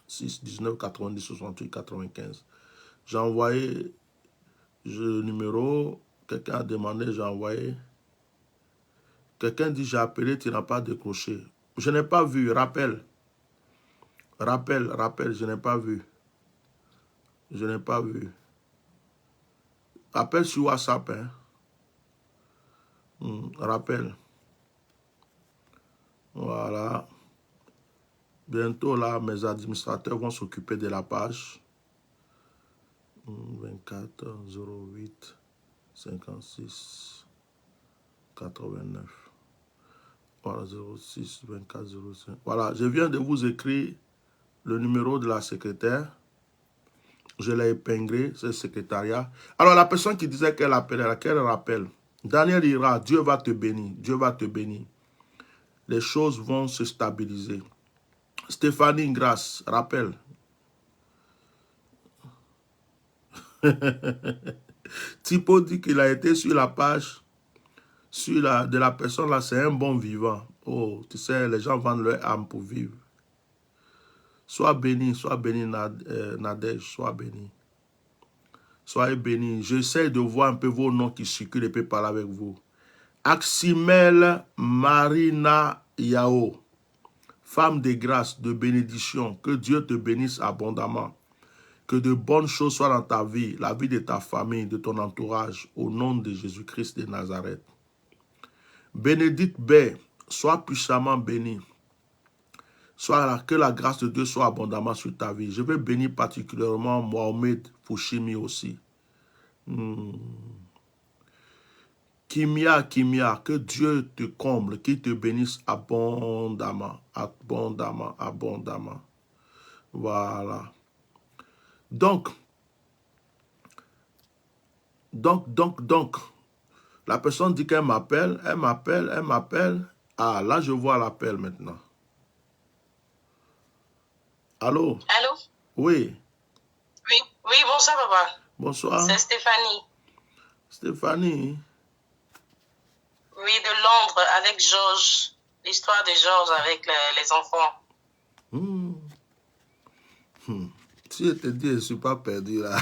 6, 19, 90, 68, 95. J'ai envoyé le numéro. Quelqu'un a demandé, j'ai envoyé. Quelqu'un dit, j'ai appelé, tu n'as pas décroché. Je n'ai pas vu, rappel. Rappel, je n'ai pas vu. Je n'ai pas vu. Appelle sur WhatsApp, hein. Rappel. Voilà. Bientôt, là, mes administrateurs vont s'occuper de la page. 24 08 56 89. Voilà, 06 24 05. Voilà, je viens de vous écrire le numéro de la secrétaire. Je l'ai épinglé, c'est le secrétariat. Alors, la personne qui disait qu'elle appelait, qu'elle rappelle. Daniel ira, Dieu va te bénir. Dieu va te bénir. Les choses vont se stabiliser. Stéphanie Grasse, rappelle. Tipo dit qu'il a été sur la page de la personne là, c'est un bon vivant. Oh, tu sais, les gens vendent leur âme pour vivre. Sois béni, Nadège, sois béni. Soyez bénis. J'essaie de voir un peu vos noms qui circulent et puis parler avec vous. Aximel Marina Yao, femme de grâce, de bénédiction, que Dieu te bénisse abondamment. Que de bonnes choses soient dans ta vie, la vie de ta famille, de ton entourage, au nom de Jésus-Christ de Nazareth. Bénédicte B, sois puissamment bénie. Que la grâce de Dieu soit abondamment sur ta vie. Je vais bénir particulièrement Mohamed Fouchimi aussi. Kimia, que Dieu te comble, qu'il te bénisse abondamment, abondamment, abondamment. Voilà. Donc, la personne dit qu'elle m'appelle, elle m'appelle. Ah, là, je vois l'appel maintenant. Allô? Allô? Oui. Oui, bonsoir, papa. Bonsoir. C'est Stéphanie. Stéphanie? Oui, de Londres, avec Georges. L'histoire de Georges avec les enfants. Si je te dis, je ne suis pas perdu là.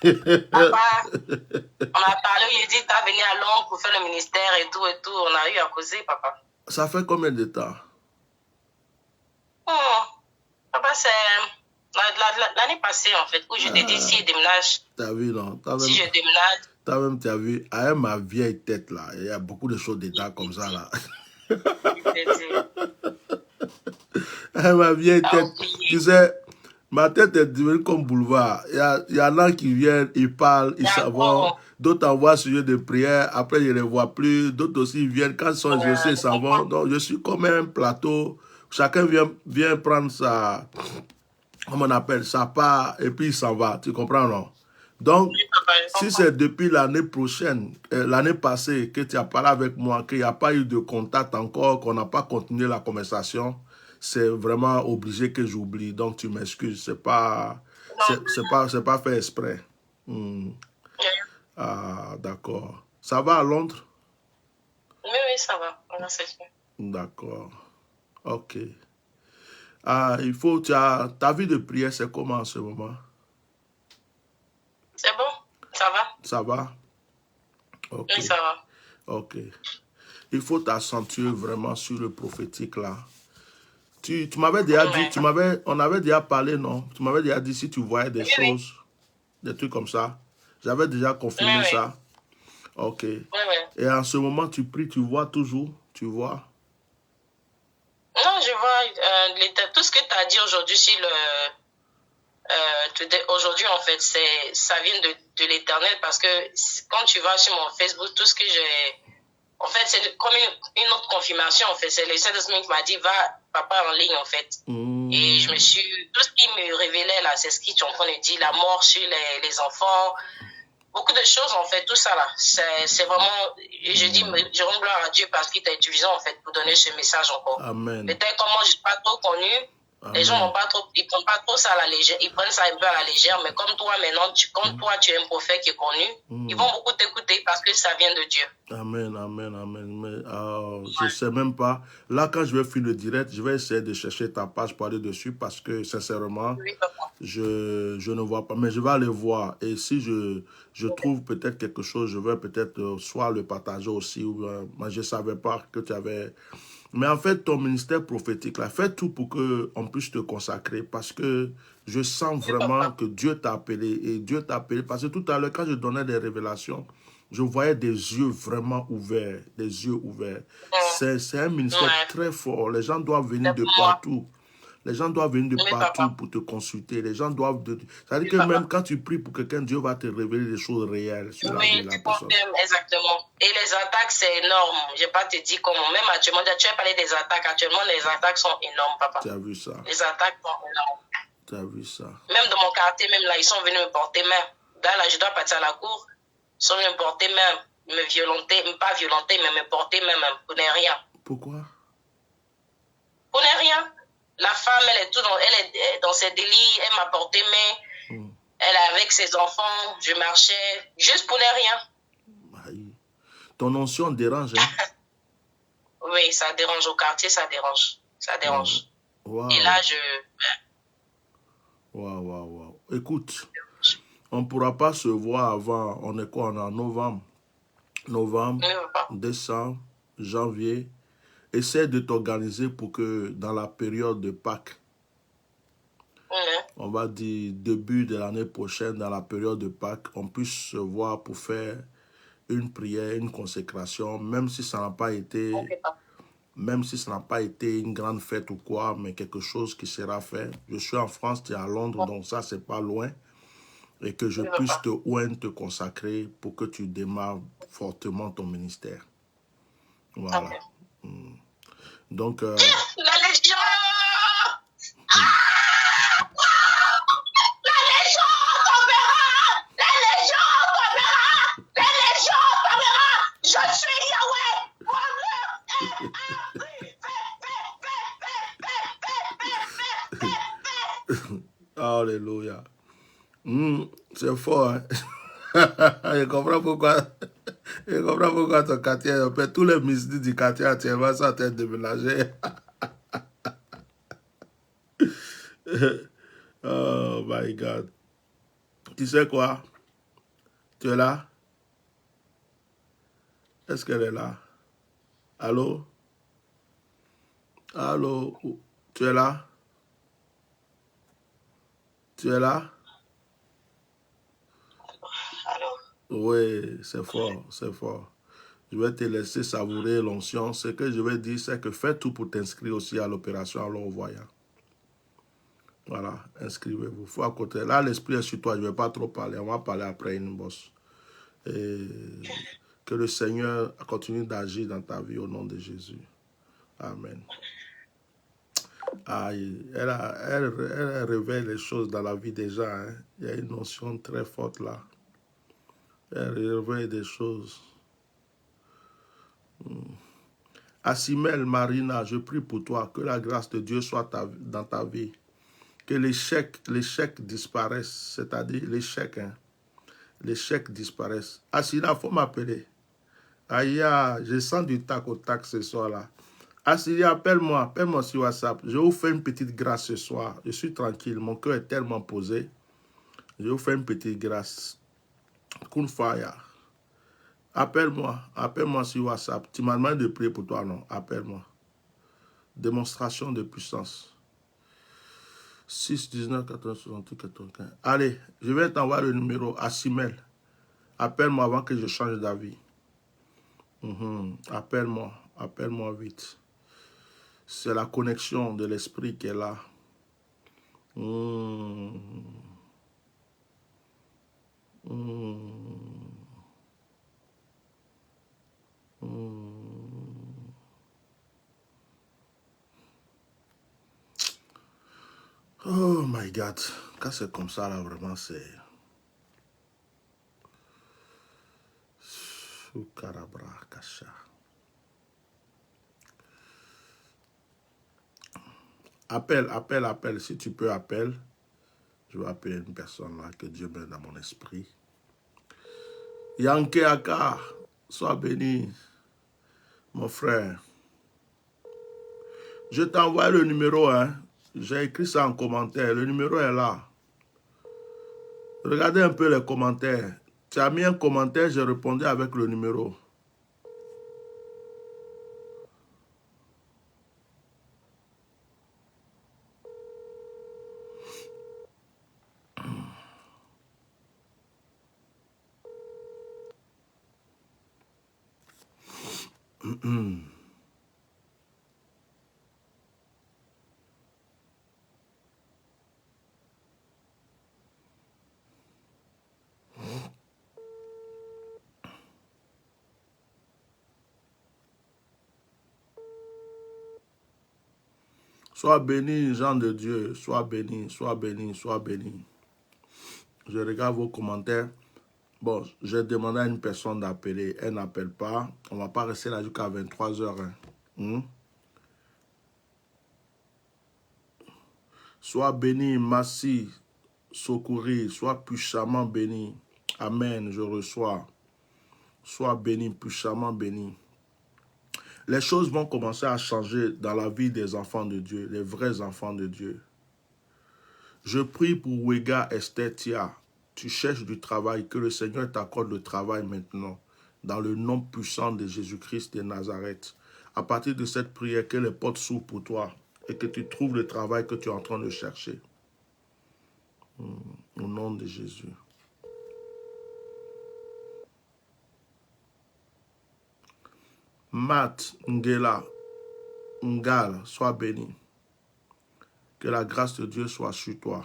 Papa, on a parlé, il dit, tu as venu à Londres pour faire le ministère et tout. On a eu à causer, papa. Ça fait combien de temps? Papa, c'est l'année passée, en fait, où je t'ai dit, si je déménage. T'as vu, non? Si je déménage. Tu as vu, avec ma vieille tête là, il y a beaucoup de choses dedans comme ça là. Avec ma vieille tête, tu sais, ma tête est devenue comme boulevard. Il y en a qui viennent, ils parlent, ils savent. D'autres envoient sujet de prière, après je ne les vois plus. D'autres aussi viennent, quand ils sont exaucés, ils s'en vont. Donc je suis comme un plateau. Chacun vient prendre sa, comment on appelle, sa part et puis il s'en va. Tu comprends, non? Donc, si c'est depuis l'année prochaine, l'année passée, que tu as parlé avec moi, qu'il n'y a pas eu de contact encore, qu'on n'a pas continué la conversation, c'est vraiment obligé que j'oublie. Donc, tu m'excuses. C'est pas fait exprès. Ah, d'accord. Ça va à Londres? Oui, ça va. D'accord. Ok. Ah, ta vie de prière, c'est comment en ce moment? C'est bon, ça va. Ça va? Ok. Oui, ça va. Ok. Il faut t'accentuer vraiment sur le prophétique là. Tu m'avais déjà dit, on avait déjà parlé, non? Tu m'avais déjà dit si tu voyais des choses, des trucs comme ça. J'avais déjà confirmé ça. Ok. Et en ce moment, tu pries, tu vois toujours? Tu vois? Non, je vois tout ce que tu as dit aujourd'hui sur aujourd'hui, en fait, ça vient de l'Éternel parce que quand tu vas sur mon Facebook, tout ce que j'ai... En fait, c'est comme une autre confirmation, en fait. C'est le Saint-Esprit qui m'a dit, va, papa, en ligne, en fait. Et je me suis... Tout ce qui me révélait, là, c'est ce qu'ils sont en train de dire, la mort sur les enfants, beaucoup de choses, en fait, tout ça, là. C'est vraiment... Et je dis, je rends gloire à Dieu parce qu'il t'a utilisé, en fait, pour donner ce message encore. Amen. Peut-être comme moi, je n'ai pas trop connu, Les gens n'ont pas trop, ils prennent pas trop ça à la légère, ils prennent ça un peu à la légère, mais comme toi maintenant, toi tu es un prophète qui est connu, ils vont beaucoup t'écouter parce que ça vient de Dieu. Amen, amen, amen. Mais je sais même pas. Là, quand je vais finir le direct, je vais essayer de chercher ta page pour aller dessus parce que sincèrement, Oui, papa. je ne vois pas. Mais je vais aller voir. Et si je trouve peut-être quelque chose, je vais peut-être soit le partager aussi. Ou, moi, je ne savais pas que tu avais. Mais en fait, ton ministère prophétique, là, fais tout pour qu'on puisse te consacrer parce que je sens Oui, vraiment papa. que Dieu t'a appelé. Et Dieu t'a appelé parce que tout à l'heure, quand je donnais des révélations, je voyais des yeux vraiment ouverts, des yeux ouverts. C'est un ministère Ouais. très fort. Les gens doivent venir C'est de pour moi. partout. Les gens doivent venir de Oui, partout papa. pour te consulter. Les gens doivent... C'est-à-dire Oui, que même papa. quand tu pries pour quelqu'un, Dieu va te révéler des choses réelles sur la vie Oui, de la tu personne. confirmes, exactement. Et les attaques, c'est énorme. Je n'ai pas te dire comment. Même actuellement, tu as parlé des attaques. Actuellement, les attaques sont énormes, papa. Tu as vu ça? Les attaques sont énormes. Tu as vu ça? Même dans mon quartier, même là, ils sont venus me porter main. Là, je dois partir à la cour. Ils sont venus me porter main, me violenter, pas violenter, mais me porter main, même, pour ne rien. Pourquoi? Pour ne rien. La femme, elle est dans ses délits, elle m'a porté main. Elle est avec ses enfants, je marchais, juste pour ne rien. Aïe. Ton onction dérange, hein? Oui, ça dérange au quartier, ça dérange. Ça dérange. Wow. Et là, Waouh. Écoute, on ne pourra pas se voir avant, on est quoi? On est en novembre. Novembre, décembre, janvier. Essaie de t'organiser pour que dans la période de Pâques, on va dire début de l'année prochaine, dans la période de Pâques, on puisse se voir pour faire une prière, une consécration, même si ça n'a pas été, une grande fête ou quoi, mais quelque chose qui sera fait. Je suis en France, tu es à Londres, donc ça, c'est pas loin. Et que je puisse te consacrer pour que tu démarres fortement ton ministère. Voilà. Donc... La Légion! Je suis Yahweh! Alléluia. C'est fort, hein? Je comprends pourquoi ton quartier, tous les ministres du quartier actuellement sont en train de déménager. Oh my God. Tu sais quoi? Tu es là? Est-ce qu'elle est là? Allô? Allô? Tu es là? Tu es là? Oui, c'est fort, c'est fort. Je vais te laisser savourer l'onction. Ce que je vais dire, c'est que fais tout pour t'inscrire aussi à l'opération à l'envoyant. Voilà, inscrivez-vous. Faut à côté. Là, l'esprit est sur toi. Je ne vais pas trop parler. On va parler après une bosse. Et que le Seigneur continue d'agir dans ta vie au nom de Jésus. Amen. Aïe, elle révèle les choses dans la vie des gens. Hein. Il y a une notion très forte là. Elle révèle des choses. Assimel, Marina, je prie pour toi. Que la grâce de Dieu soit dans ta vie. Que l'échec disparaisse. C'est-à-dire l'échec. Hein. L'échec disparaisse. Asina, il faut m'appeler. Aïe, je sens du tac au tac ce soir-là. Asina, appelle-moi sur WhatsApp. Je vous fais une petite grâce ce soir. Je suis tranquille. Mon cœur est tellement posé. Je vous fais une petite grâce. Kunfaya. Appelle-moi sur WhatsApp. Tu m'as demandé de prier pour toi, non? Appelle-moi. Démonstration de puissance. 6 19 80 68 95. Allez, je vais t'envoyer le numéro à Simel. Appelle-moi avant que je change d'avis. Appelle-moi vite. C'est la connexion de l'esprit qui est là. Oh my God. Quand c'est comme ça, là, vraiment, c'est... Soukarabra Kasha. Appelle. Si tu peux, appelle. Je vais appeler une personne là que Dieu met dans mon esprit. Yanké Aka, sois béni, mon frère. Je t'envoie le numéro, hein. J'ai écrit ça en commentaire. Le numéro est là. Regardez un peu les commentaires. Tu as mis un commentaire, j'ai répondu avec le numéro. Sois béni, gens de Dieu. Sois béni, sois béni, sois béni. Je regarde vos commentaires. Bon, j'ai demandé à une personne d'appeler. Elle n'appelle pas. On ne va pas rester là jusqu'à 23 h. Hein. Sois béni, Massi, Sokouri. Sois puissamment béni. Amen, je reçois. Sois béni, puissamment béni. Les choses vont commencer à changer dans la vie des enfants de Dieu, les vrais enfants de Dieu. Je prie pour Wega Estetia. Tu cherches du travail, que le Seigneur t'accorde le travail maintenant, dans le nom puissant de Jésus-Christ de Nazareth. À partir de cette prière, que les portes s'ouvrent pour toi et que tu trouves le travail que tu es en train de chercher. Au nom de Jésus. Matt Ngela, Ngala, sois béni. Que la grâce de Dieu soit sur toi.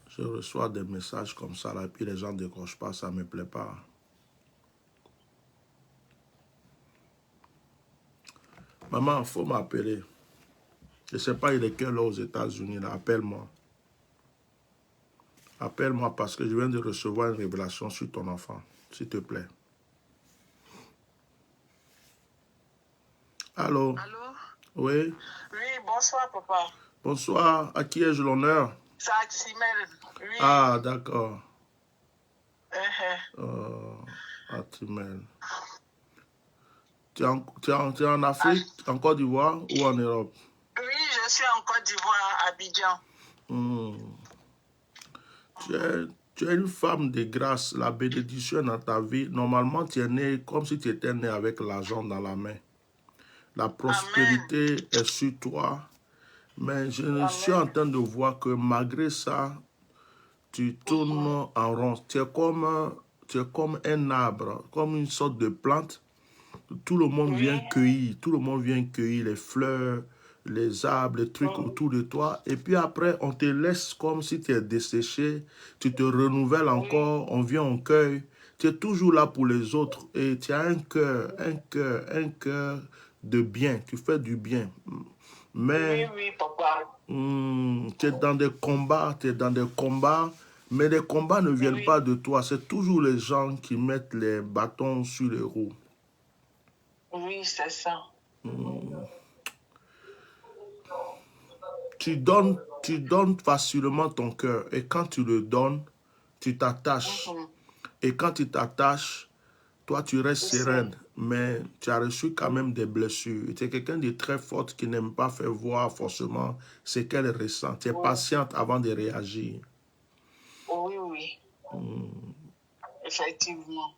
Je reçois des messages comme ça, là, et puis les gens ne décrochent pas, ça ne me plaît pas. Maman, il faut m'appeler. Je ne sais pas, il est quelle heure aux États-Unis, là, appelle-moi. Appelle-moi parce que je viens de recevoir une révélation sur ton enfant, s'il te plaît. Allô? Allô? Oui? Oui, bonsoir, papa. Bonsoir. À qui ai-je l'honneur? C'est Aximel. Oui. Ah, d'accord. Uh-huh. Aximel. Tu es en Afrique, en Côte d'Ivoire ou en Europe? Oui, je suis en Côte d'Ivoire, à Abidjan. Tu es une femme de grâce, la bénédiction dans ta vie. Normalement, tu es né comme si tu étais né avec l'argent dans la main. La prospérité est sur toi. Mais je suis en train de voir que malgré ça, tu tournes en rond. Tu es comme un arbre, comme une sorte de plante. Tout le monde vient cueillir. Tout le monde vient cueillir les fleurs, les arbres, les trucs autour de toi. Et puis après, on te laisse comme si tu es desséché. Tu te renouvelles encore. On vient, on cueille. Tu es toujours là pour les autres. Et tu as un cœur de bien. Tu fais du bien. Mais oui, papa. Tu es dans des combats, mais les combats ne viennent pas de toi. C'est toujours les gens qui mettent les bâtons sur les roues. Oui, c'est ça. Tu donnes facilement ton cœur et quand tu le donnes, tu t'attaches. Et quand tu t'attaches, toi tu restes sereine, mais tu as reçu quand même des blessures. Tu es quelqu'un de très forte qui n'aime pas faire voir forcément ce qu'elle ressent. Tu es patiente avant de réagir. Oui. Effectivement.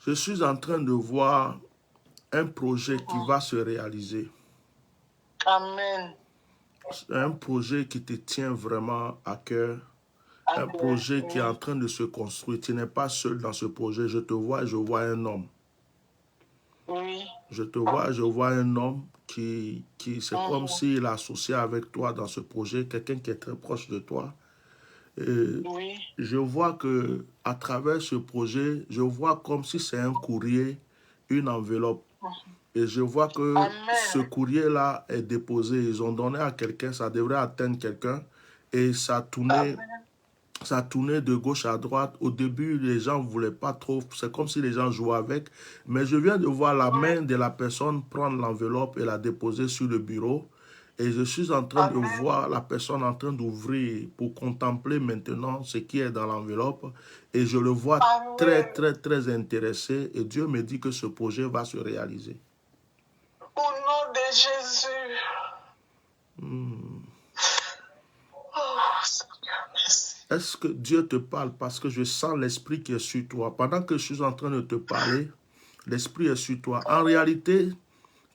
Je suis en train de voir un projet qui va se réaliser. Amen. Un projet qui te tient vraiment à cœur. Un projet qui est en train de se construire. Tu n'es pas seul dans ce projet. Je te vois et je vois un homme. Oui. Je te vois, je vois un homme qui c'est comme s'il est associé avec toi dans ce projet, quelqu'un qui est très proche de toi. Et je vois que à travers ce projet, je vois comme si c'est un courrier, une enveloppe. Et je vois que ce courrier-là est déposé. Ils ont donné à quelqu'un, ça devrait atteindre quelqu'un. Et ça tournait Ça tournait de gauche à droite. Au début, les gens ne voulaient pas trop. C'est comme si les gens jouaient avec. Mais je viens de voir la main de la personne prendre l'enveloppe et la déposer sur le bureau. Et je suis en train de voir la personne en train d'ouvrir pour contempler maintenant ce qui est dans l'enveloppe. Et je le vois très, très, très intéressé. Et Dieu me dit que ce projet va se réaliser. Au nom de Jésus. Est-ce que Dieu te parle? Parce que je sens l'esprit qui est sur toi. Pendant que je suis en train de te parler, l'esprit est sur toi. En réalité,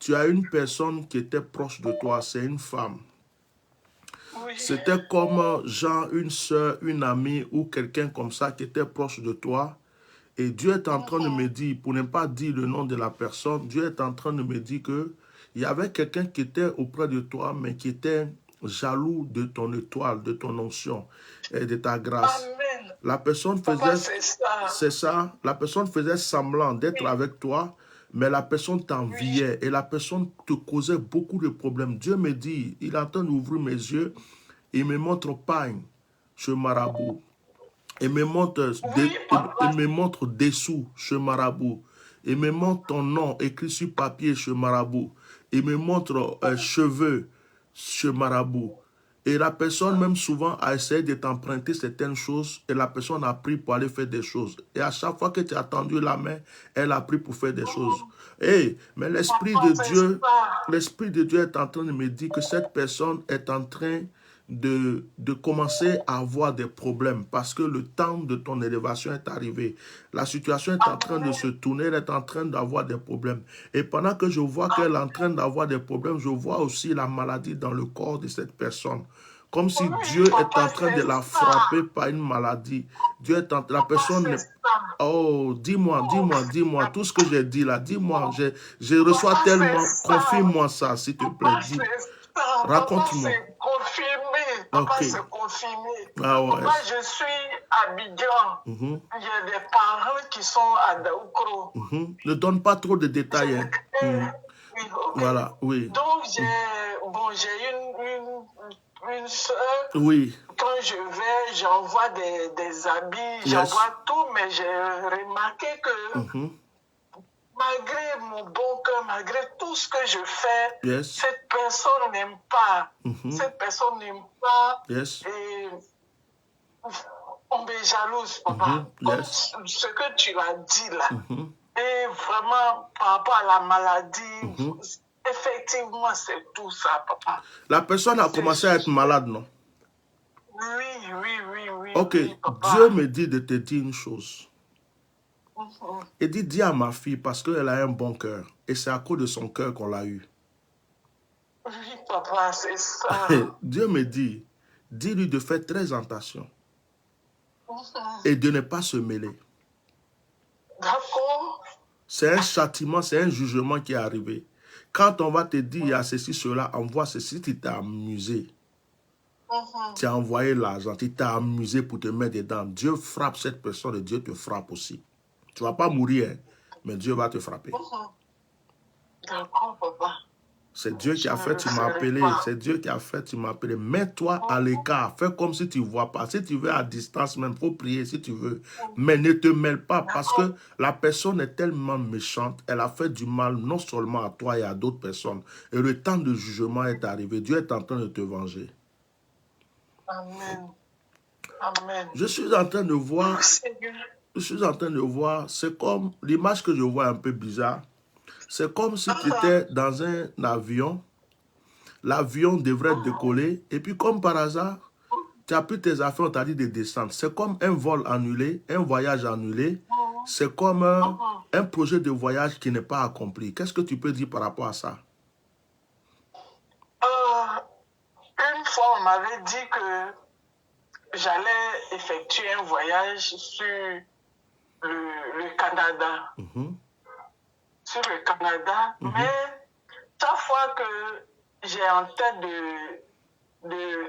tu as une personne qui était proche de toi. C'est une femme. Oui. C'était comme genre une soeur, une amie ou quelqu'un comme ça qui était proche de toi. Et Dieu est en train de me dire, pour ne pas dire le nom de la personne, Dieu est en train de me dire que il y avait quelqu'un qui était auprès de toi, mais qui était jaloux de ton étoile, de ton onction et de ta grâce. Amen. La personne Papa, faisait, c'est ça, la personne faisait semblant d'être avec toi, mais la personne t'enviait et la personne te causait beaucoup de problèmes. Dieu me dit, il est en train d'ouvrir mes yeux, il me montre pagne, ce marabout. Il me montre, il me montre dessous, ce marabout. Il me montre ton nom écrit sur papier, ce marabout. Il me montre cheveux, ce marabout. Et la personne, même souvent, a essayé de t'emprunter certaines choses et la personne a pris pour aller faire des choses. Et à chaque fois que tu as tendu la main, elle a pris pour faire des choses. Hey, mais l'Esprit de Dieu est en train de me dire que cette personne est en train de commencer à avoir des problèmes parce que le temps de ton élévation est arrivé. La situation est en train de se tourner, elle est en train d'avoir des problèmes. Et pendant que je vois qu'elle est en train d'avoir des problèmes, je vois aussi la maladie dans le corps de cette personne. Comme si Dieu est en train de la frapper par une maladie. Dieu est en la personne... Oh, dis-moi, tout ce que j'ai dit là, dis-moi, je reçois tellement, confirme-moi ça, s'il te plaît. Raconte-moi. Papa, c'est confirmé. Ah ouais. Papa, je suis à Abidjan. Il y a des parents qui sont à Daoukro. Ne donne pas trop de détails. Hein. Okay. Voilà, oui. Donc, j'ai une soeur. Oui. Quand je vais, j'envoie des habits, j'envoie tout, mais j'ai remarqué que malgré mon bon cœur, malgré tout ce que je fais, cette personne n'aime pas. Cette personne n'aime pas. Et on est jalouse, papa. Comme ce que tu as dit là. Et vraiment, par rapport à la maladie, effectivement, c'est tout ça, papa. La personne a commencé à être malade, non? Oui. Ok, oui, Dieu me dit de te dire une chose. Et dis à ma fille parce qu'elle a un bon cœur. Et c'est à cause de son cœur qu'on l'a eu. Oui, papa, c'est ça. Dieu me dit, dis-lui de faire très attention. Et de ne pas se mêler. D'accord. C'est un châtiment, c'est un jugement qui est arrivé. Quand on va te dire, il y a ceci, cela, envoie ceci, tu t'es amusé. Tu as envoyé l'argent, tu t'es amusé pour te mettre dedans. Dieu frappe cette personne et Dieu te frappe aussi. Tu ne vas pas mourir, hein, mais Dieu va te frapper. D'accord, papa. C'est Dieu qui a fait, tu m'as appelé. C'est Dieu qui a fait, tu m'as appelé. Mets-toi à l'écart. Fais comme si tu ne vois pas. Si tu veux à distance même, il faut prier si tu veux. Mais ne te mêle pas parce que la personne est tellement méchante. Elle a fait du mal non seulement à toi et à d'autres personnes. Et le temps de jugement est arrivé. Dieu est en train de te venger. Amen. Amen. Je suis en train de voir... c'est comme l'image que je vois un peu bizarre. C'est comme si tu étais dans un avion. L'avion devrait décoller. Et puis comme par hasard, tu as pris tes affaires, on t'a dit de descendre. C'est comme un vol annulé, un voyage annulé. C'est comme un projet de voyage qui n'est pas accompli. Qu'est-ce que tu peux dire par rapport à ça? Une fois, on m'avait dit que j'allais effectuer un voyage sur le Canada. Sur le Canada, mais chaque fois que j'ai en tête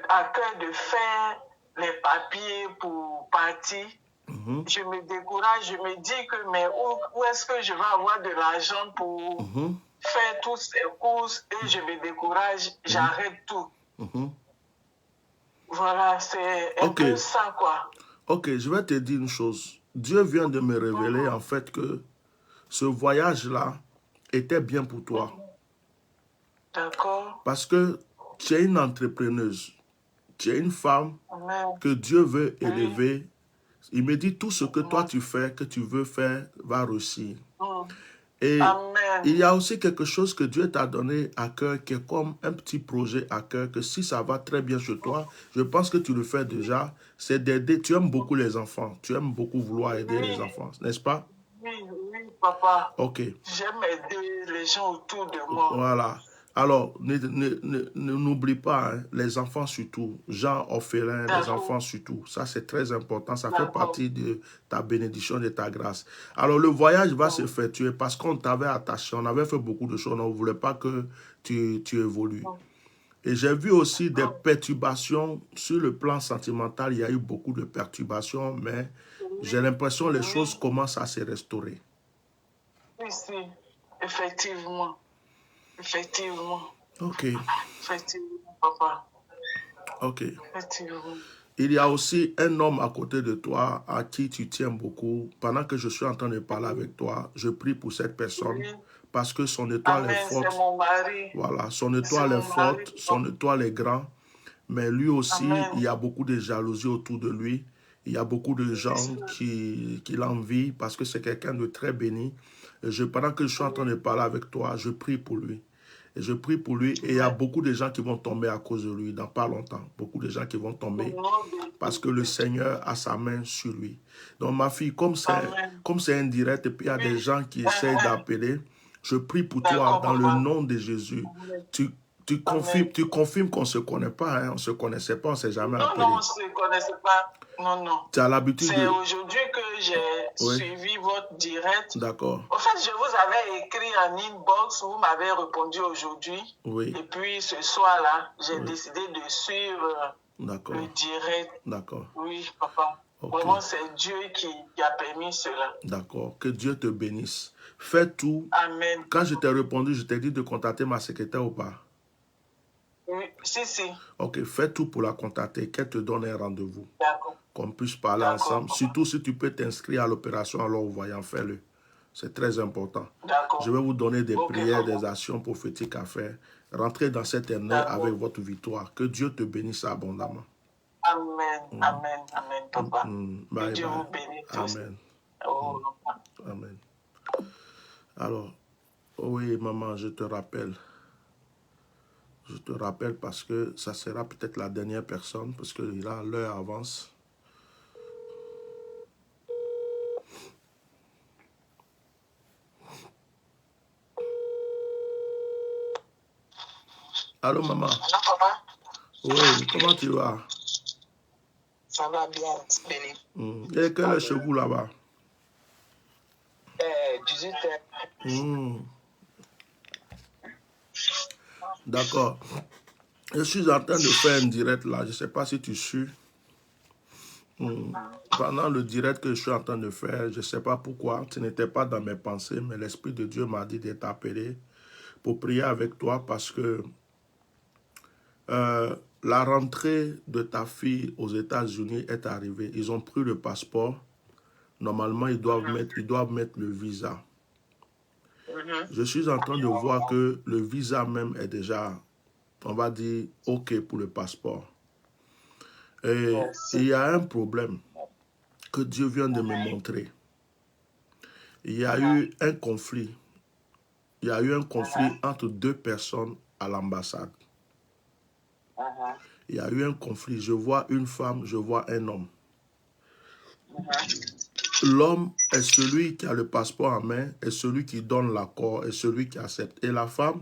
à cœur de faire les papiers pour partir, je me décourage, je me dis que mais où est-ce que je vais avoir de l'argent pour faire toutes ces courses et je me décourage, j'arrête tout. Voilà, c'est un peu ça, quoi. Ok, je vais te dire une chose. Dieu vient de me révéler en fait que ce voyage-là était bien pour toi. D'accord. Parce que tu es une entrepreneuse. Tu es une femme Amen. que Dieu veut Oui. élever. Il me dit tout ce que toi tu fais, que tu veux faire, va réussir. Et Amen. il y a aussi quelque chose que Dieu t'a donné à cœur, qui est comme un petit projet à cœur, que si ça va très bien chez toi, je pense que tu le fais déjà, c'est d'aider. Tu aimes beaucoup les enfants. Tu aimes beaucoup vouloir aider les enfants, n'est-ce pas? Oui, oui, papa. Ok. J'aime aider les gens autour de moi. Voilà. Alors, n'oublie pas, hein, les enfants surtout, gens orphelins, les enfants surtout. Ça, c'est très important. Ça fait partie de ta bénédiction, de ta grâce. Alors, le voyage va s'effectuer parce qu'on t'avait attaché. On avait fait beaucoup de choses. On ne voulait pas que tu évolues. Et j'ai vu aussi des perturbations sur le plan sentimental. Il y a eu beaucoup de perturbations, mais j'ai l'impression que les choses commencent à se restaurer. Oui, si. Effectivement. Effectivement. Ok. Effectivement, papa. Ok. Effectivement. Il y a aussi un homme à côté de toi à qui tu tiens beaucoup. Pendant que je suis en train de parler avec toi, je prie pour cette personne parce que son étoile est forte. C'est mon mari. Voilà, son étoile est forte, son étoile est grande. Mais lui aussi, il y a beaucoup de jalousie autour de lui. Il y a beaucoup de gens qui l'envient parce que c'est quelqu'un de très béni. Pendant que je suis en train de parler avec toi, je prie pour lui. Et je prie pour lui et il y a beaucoup de gens qui vont tomber à cause de lui dans pas longtemps. Beaucoup de gens qui vont tomber parce que le Seigneur a sa main sur lui. Donc ma fille, comme c'est indirect et puis il y a des gens qui essayent d'appeler, je prie pour toi dans le nom de Jésus. Tu confirmes qu'on ne se connaît pas, hein? On ne se connaissait pas, on ne s'est jamais appelé. Non, on ne se connaissait pas. Non. Tu as l'habitude C'est aujourd'hui que j'ai suivi votre direct. D'accord. En fait, je vous avais écrit en inbox, vous m'avez répondu aujourd'hui. Oui. Et puis ce soir-là, j'ai décidé de suivre le direct. D'accord. Oui, papa. Okay. Vraiment, c'est Dieu qui a permis cela. D'accord. Que Dieu te bénisse. Fais tout. Amen. Quand je t'ai répondu, je t'ai dit de contacter ma secrétaire ou pas? Oui, si. Ok, fais tout pour la contacter, qu'elle te donne un rendez-vous. D'accord. Qu'on puisse parler ensemble. Surtout si tu peux t'inscrire à l'opération, alors voyant, fais-le. C'est très important. Je vais vous donner des prières, des actions prophétiques à faire. Rentrez dans cette année avec votre victoire. Que Dieu te bénisse abondamment. Amen, amen, papa. Bye, que Dieu vous bénisse tous. Amen. Oh. Amen. Alors, oui, maman, je te rappelle. Je te rappelle parce que ça sera peut-être la dernière personne, parce que là, l'heure avance. Allô, maman? Allô, papa? Oui, comment tu vas? Ça va bien, béni. Et quel est chez vous là-bas? 18h. D'accord. Je suis en train de faire un direct là. Je ne sais pas si tu suis. Pendant le direct que je suis en train de faire, je ne sais pas pourquoi, tu n'étais pas dans mes pensées, mais l'Esprit de Dieu m'a dit de t'appeler pour prier avec toi parce que la rentrée de ta fille aux États-Unis est arrivée. Ils ont pris le passeport. Normalement, ils doivent mettre le visa. Je suis en train de voir que le visa même est déjà, on va dire, OK pour le passeport. Et il y a un problème que Dieu vient de me montrer. Il y a eu un conflit. Il y a eu un conflit entre deux personnes à l'ambassade. Il y a eu un conflit. Je vois une femme, je vois un homme. L'homme est celui qui a le passeport en main, est celui qui donne l'accord, est celui qui accepte. Et la femme,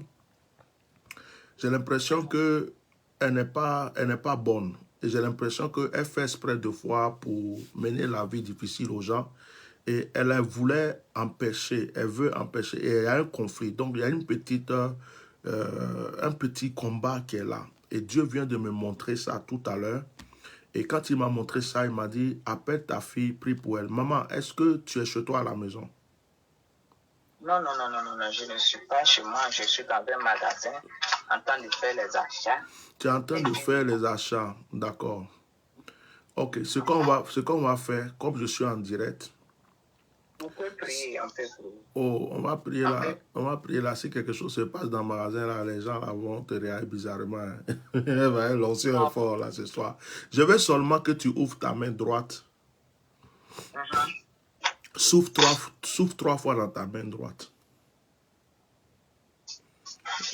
j'ai l'impression qu'elle n'est pas bonne. Et j'ai l'impression qu'elle fait exprès de fois pour mener la vie difficile aux gens. Et elle voulait empêcher, elle veut empêcher. Et il y a un conflit. Donc, il y a un petit combat qui est là. Et Dieu vient de me montrer ça tout à l'heure. Et quand il m'a montré ça, il m'a dit, appelle ta fille, prie pour elle. Maman, est-ce que tu es chez toi à la maison? Non, je ne suis pas chez moi. Je suis dans un magasin en train de faire les achats. Tu es en train de faire les achats, d'accord. Ok, ce qu'on va faire, comme je suis en direct, On peut prier, on peut prier. oh, on va prier là. Si quelque chose se passe dans le magasin, là, les gens là, vont te réagir bizarrement. Hein. L'onction est fort là ce soir. Je veux seulement que tu ouvres ta main droite. Souffle 3 fois dans ta main droite.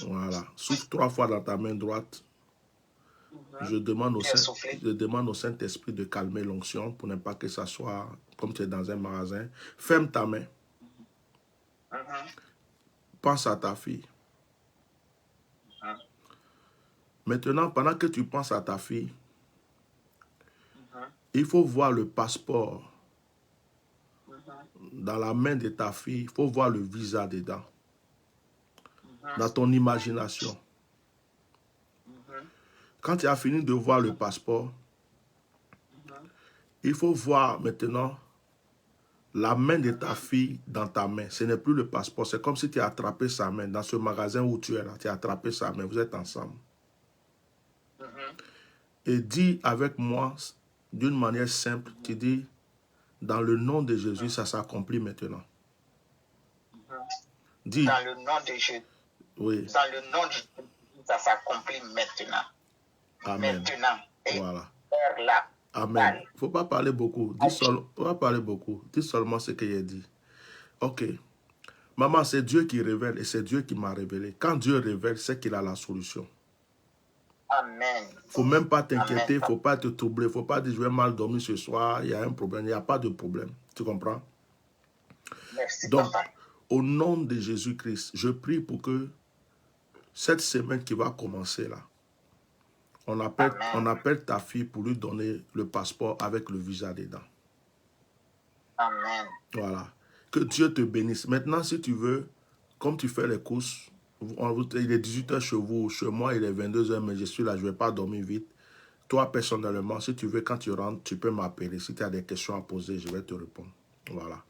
Voilà. Souffle 3 fois dans ta main droite. Je demande au Saint-Esprit de calmer l'onction pour ne pas que ça soit comme tu es dans un magasin. Ferme ta main. Pense à ta fille. Maintenant, pendant que tu penses à ta fille, il faut voir le passeport dans la main de ta fille. Il faut voir le visa dedans. Dans ton imagination. Quand tu as fini de voir le passeport, il faut voir maintenant la main de ta fille dans ta main. Ce n'est plus le passeport. C'est comme si tu as attrapé sa main. Dans ce magasin où tu es là, tu as attrapé sa main. Vous êtes ensemble. Et dis avec moi, d'une manière simple, tu dis, dans le nom de Jésus, ça s'accomplit maintenant. Dis. Dans le nom de Jésus. Oui. Dans le nom de Jésus, ça s'accomplit maintenant. Amen. Maintenant. Et voilà. Là. Amen. Il ne faut pas parler beaucoup. Dis seulement ce qu'il a dit. Ok. Maman, c'est Dieu qui révèle et c'est Dieu qui m'a révélé. Quand Dieu révèle, c'est qu'il a la solution. Amen. Il ne faut même pas t'inquiéter, il ne faut pas te troubler, il ne faut pas dire je vais mal dormir ce soir, il y a un problème. Il n'y a pas de problème. Tu comprends? Merci, donc, papa. Au nom de Jésus-Christ, je prie pour que cette semaine qui va commencer là, on appelle ta fille pour lui donner le passeport avec le visa dedans. Amen. Voilà. Que Dieu te bénisse. Maintenant, si tu veux, comme tu fais les courses, il est 18h chez vous, chez moi, il est 22h, mais je suis là, je ne vais pas dormir vite. Toi, personnellement, si tu veux, quand tu rentres, tu peux m'appeler. Si tu as des questions à poser, je vais te répondre. Voilà.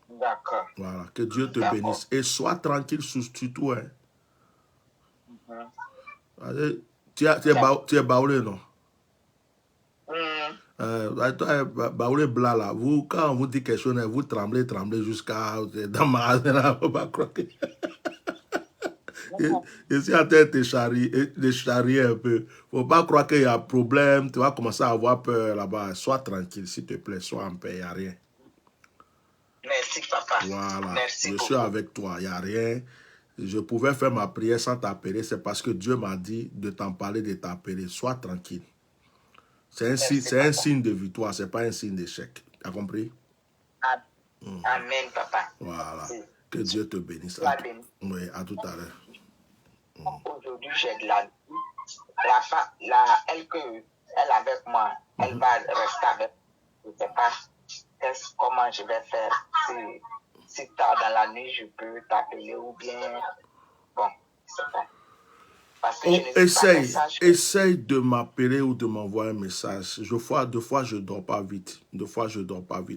D'accord. Voilà. Que Dieu te bénisse. Et sois tranquille surtout. Hein. Allez, tu es baoulé, non? Baoulé blanc, là. Vous, quand on vous dit quelque chose, vous tremblez jusqu'à... Dans ma là, on va croire que... Et si à tête te charrier un peu, faut pas croire qu'il y a un problème, tu vas commencer à avoir peur là-bas. Sois tranquille, s'il te plaît, sois en paix, il n'y a rien. Merci, papa. Voilà, merci je beaucoup. suis avec toi, il n'y a rien. Je pouvais faire ma prière sans t'appeler, c'est parce que Dieu m'a dit de t'en parler, de t'appeler. Sois tranquille. C'est un signe de victoire, ce n'est pas un signe d'échec. Tu as compris? Amen, papa. Voilà. Merci. Que Dieu te bénisse. Oui, à tout à l'heure. Aujourd'hui, j'ai de la elle avec moi, elle va rester avec. Je ne sais pas comment je vais faire. Si tard dans la nuit, je peux t'appeler ou bien... Bon, je ne sais pas. Parce que essaye de m'appeler ou de m'envoyer un message. Deux fois, je ne dors pas vite.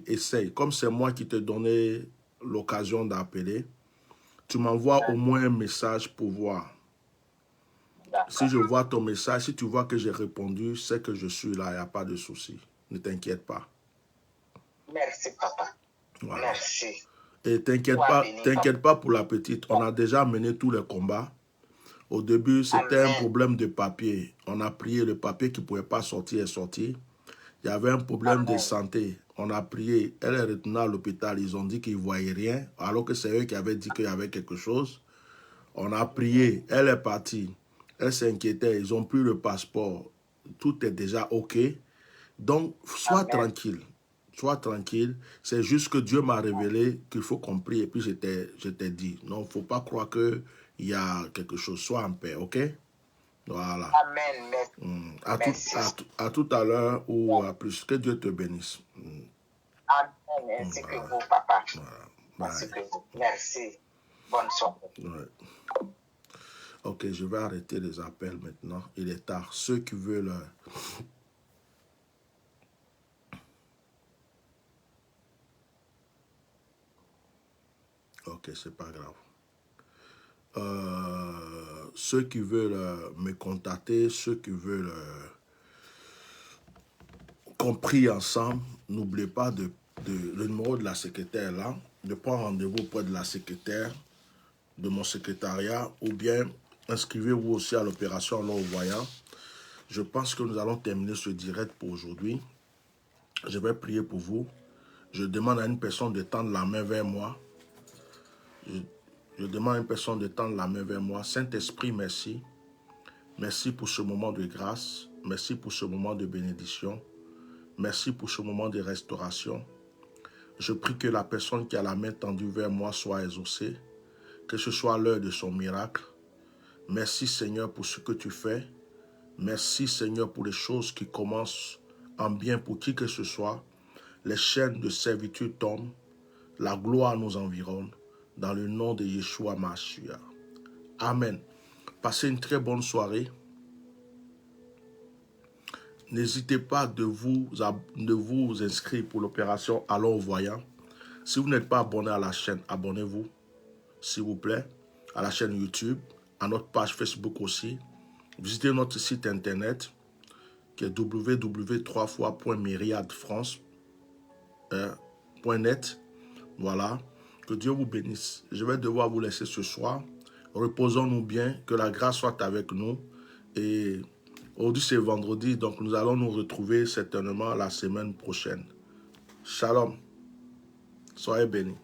Essaye. Comme c'est moi qui t'ai donné l'occasion d'appeler, tu m'envoies au moins un message pour voir. Si je vois ton message, si tu vois que j'ai répondu, c'est que je suis là, il n'y a pas de souci. Ne t'inquiète pas. Merci, papa. Voilà. Merci. Et t'inquiète pas pour la petite. On a déjà mené tous les combats. Au début, c'était un problème de papier. On a prié, le papier qui ne pouvait pas sortir est sorti. Il y avait un problème de santé. On a prié. Elle est retournée à l'hôpital. Ils ont dit qu'ils ne voyaient rien, alors que c'est eux qui avaient dit qu'il y avait quelque chose. On a prié. Elle est partie. Elle s'inquiétait. Ils ont pris le passeport. Tout est déjà OK. Donc, sois tranquille. Sois tranquille. C'est juste que Dieu m'a révélé qu'il faut qu'on prie. Et puis, je t'ai dit. Non, il ne faut pas croire qu'il y a quelque chose. Sois en paix, OK? Voilà. Amen. À tout à l'heure ou à plus. Que Dieu te bénisse. Amen. Ainsi que vous, papa. Voilà. Merci. Bonne soirée. Ouais. Ok, je vais arrêter les appels maintenant. Il est tard. Ceux qui veulent... Ok, c'est pas grave. Ceux qui veulent me contacter, ceux qui veulent qu'on prie ensemble, n'oubliez pas le numéro de la secrétaire là, de prendre rendez-vous auprès de la secrétaire de mon secrétariat, ou bien inscrivez-vous aussi à l'opération alors voyant. Je pense que nous allons terminer ce direct pour aujourd'hui. Je vais prier pour vous. Je demande à une personne de tendre la main vers moi. Je demande à une personne de tendre la main vers moi. Saint-Esprit, merci. Merci pour ce moment de grâce. Merci pour ce moment de bénédiction. Merci pour ce moment de restauration. Je prie que la personne qui a la main tendue vers moi soit exaucée. Que ce soit l'heure de son miracle. Merci Seigneur pour ce que tu fais. Merci Seigneur pour les choses qui commencent en bien pour qui que ce soit. Les chaînes de servitude tombent. La gloire nous environne. Dans le nom de Yeshua Mashiach. Amen. Passez une très bonne soirée. N'hésitez pas de vous inscrire pour l'opération Allons Voyant. Si vous n'êtes pas abonné à la chaîne, abonnez-vous, s'il vous plaît, à la chaîne YouTube, à notre page Facebook aussi. Visitez notre site internet qui est www.myriadefrance.net. Voilà. Que Dieu vous bénisse. Je vais devoir vous laisser ce soir. Reposons-nous bien. Que la grâce soit avec nous. Et aujourd'hui, c'est vendredi. Donc, nous allons nous retrouver certainement la semaine prochaine. Shalom. Soyez bénis.